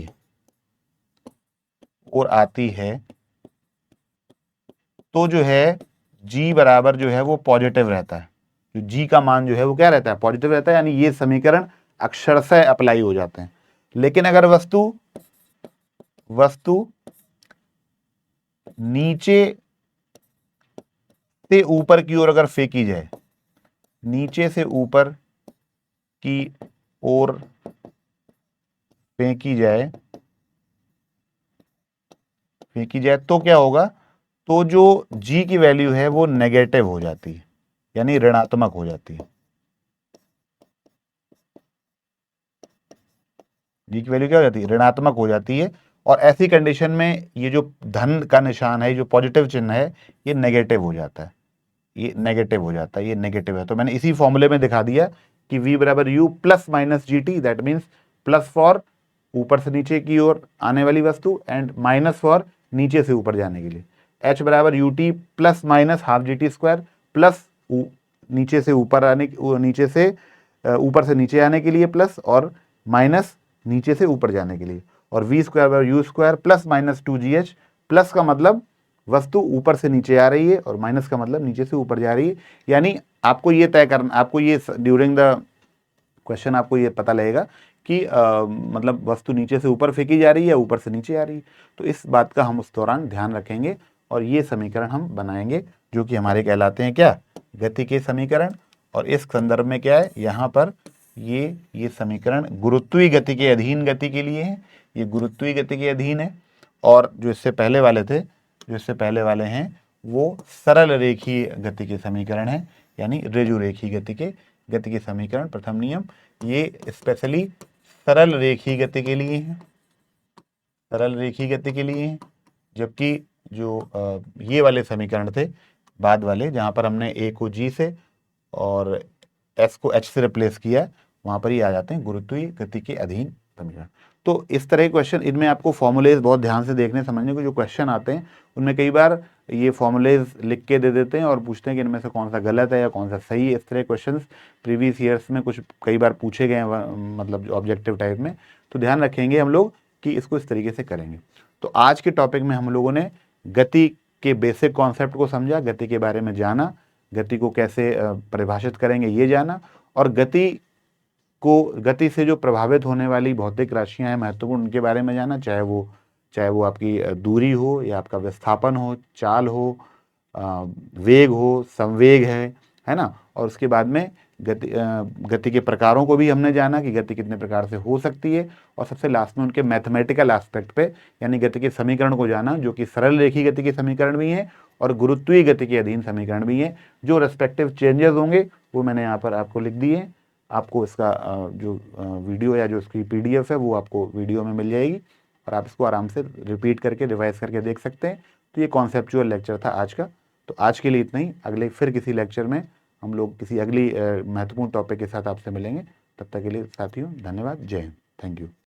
है तो जो है g बराबर जो है वो पॉजिटिव रहता है, जो g का मान जो है वो क्या रहता है, पॉजिटिव रहता है, यानी ये समीकरण अक्षरशः अप्लाई हो जाते हैं। लेकिन अगर वस्तु नीचे से ऊपर की ओर अगर फेंकी जाए, नीचे से ऊपर की ओर फेंकी जाए तो क्या होगा, तो जो g की वैल्यू है वो नेगेटिव हो जाती है, यानी ऋणात्मक हो जाती है। g की वैल्यू क्या हो जाती है, ऋणात्मक हो जाती है। और ऐसी कंडीशन में ये जो धन का निशान है, जो पॉजिटिव चिन्ह है, ये नेगेटिव हो जाता है, ये नेगेटिव हो जाता है, ये नेगेटिव है। तो मैंने इसी फॉर्मूले में दिखा दिया कि v बराबर u plus minus G T, that means plus for ऊपर से नीचे की ओर आने वाली वस्तु एंड माइनस फॉर नीचे से ऊपर जाने के लिए। h बराबर u T plus minus half G T square, plus नीचे से ऊपर आने, नीचे से ऊपर से नीचे आने के लिए प्लस, और माइनस नीचे से ऊपर जाने के लिए। और वी स्क्वायर बराबर u square plus minus 2gh, plus का मतलब वस्तु ऊपर से नीचे आ रही है और माइनस का मतलब नीचे से ऊपर जा रही है। यानी आपको ये तय करना, आपको ये ड्यूरिंग द क्वेश्चन आपको ये पता लगेगा कि मतलब वस्तु नीचे से ऊपर फेंकी जा रही है या ऊपर से नीचे आ रही है। तो इस बात का हम उस दौरान ध्यान रखेंगे और ये समीकरण हम बनाएंगे, जो कि हमारे कहलाते हैं क्या, गति के समीकरण। और इस संदर्भ में क्या है, यहाँ पर ये समीकरण गुरुत्वीय गति के अधीन गति के लिए है, ये गुरुत्वीय गति के अधीन है। और जो इससे पहले वाले थे, जो इससे पहले वाले हैं, वो सरल रेखीय गति के समीकरण है, यानी रेजु रेखीय गति के। गति के समीकरण। प्रथम नियम ये स्पेशली सरल रेखीय गति के लिए है, सरल रेखीय गति के लिए है, जबकि जो ये वाले समीकरण थे बाद वाले, जहाँ पर हमने ए को जी से और एस को एच से रिप्लेस किया, वहाँ पर ही आ जाते हैं गुरुत्वीय गति के अधीन समीकरण। तो इस तरह के क्वेश्चन, इनमें आपको फॉर्मूलेज बहुत ध्यान से देखने समझने को, जो क्वेश्चन आते हैं उनमें कई बार ये फॉर्मूलेज लिख के दे देते हैं और पूछते हैं कि इनमें से कौन सा गलत है या कौन सा सही है। इस तरह क्वेश्चंस प्रीवियस ईयर्स में कुछ कई बार पूछे गए हैं, मतलब ऑब्जेक्टिव टाइप में, तो ध्यान रखेंगे हम लोग कि इसको इस तरीके से करेंगे। तो आज के टॉपिक में हम लोगों ने गति के बेसिक कॉन्सेप्ट को समझा, गति के बारे में जाना, गति को कैसे परिभाषित करेंगे ये जाना, और गति से जो प्रभावित होने वाली भौतिक राशियां हैं महत्वपूर्ण, उनके बारे में जाना, चाहे वो आपकी दूरी हो या आपका विस्थापन हो, चाल हो, वेग हो, संवेग है ना। और उसके बाद में गति के प्रकारों को भी हमने जाना कि गति कितने प्रकार से हो सकती है, और सबसे लास्ट में उनके मैथमेटिकल एस्पेक्ट पे यानी गति के समीकरण को जाना, जो कि सरल रेखीय गति के समीकरण भी हैं और गुरुत्वीय गति के अधीन समीकरण भी हैं। जो रेस्पेक्टिव चेंजेस होंगे वो मैंने यहाँ पर आपको लिख दिए। आपको इसका जो वीडियो या जो इसकी PDF है वो आपको वीडियो में मिल जाएगी और आप इसको आराम से रिपीट करके रिवाइज करके देख सकते हैं। तो ये कॉन्सेप्चुअल लेक्चर था आज का। तो आज के लिए इतना ही। अगले फिर किसी लेक्चर में हम लोग किसी अगली महत्वपूर्ण टॉपिक के साथ आपसे मिलेंगे। तब तक के लिए साथियों धन्यवाद। जय हिंद। Thank you.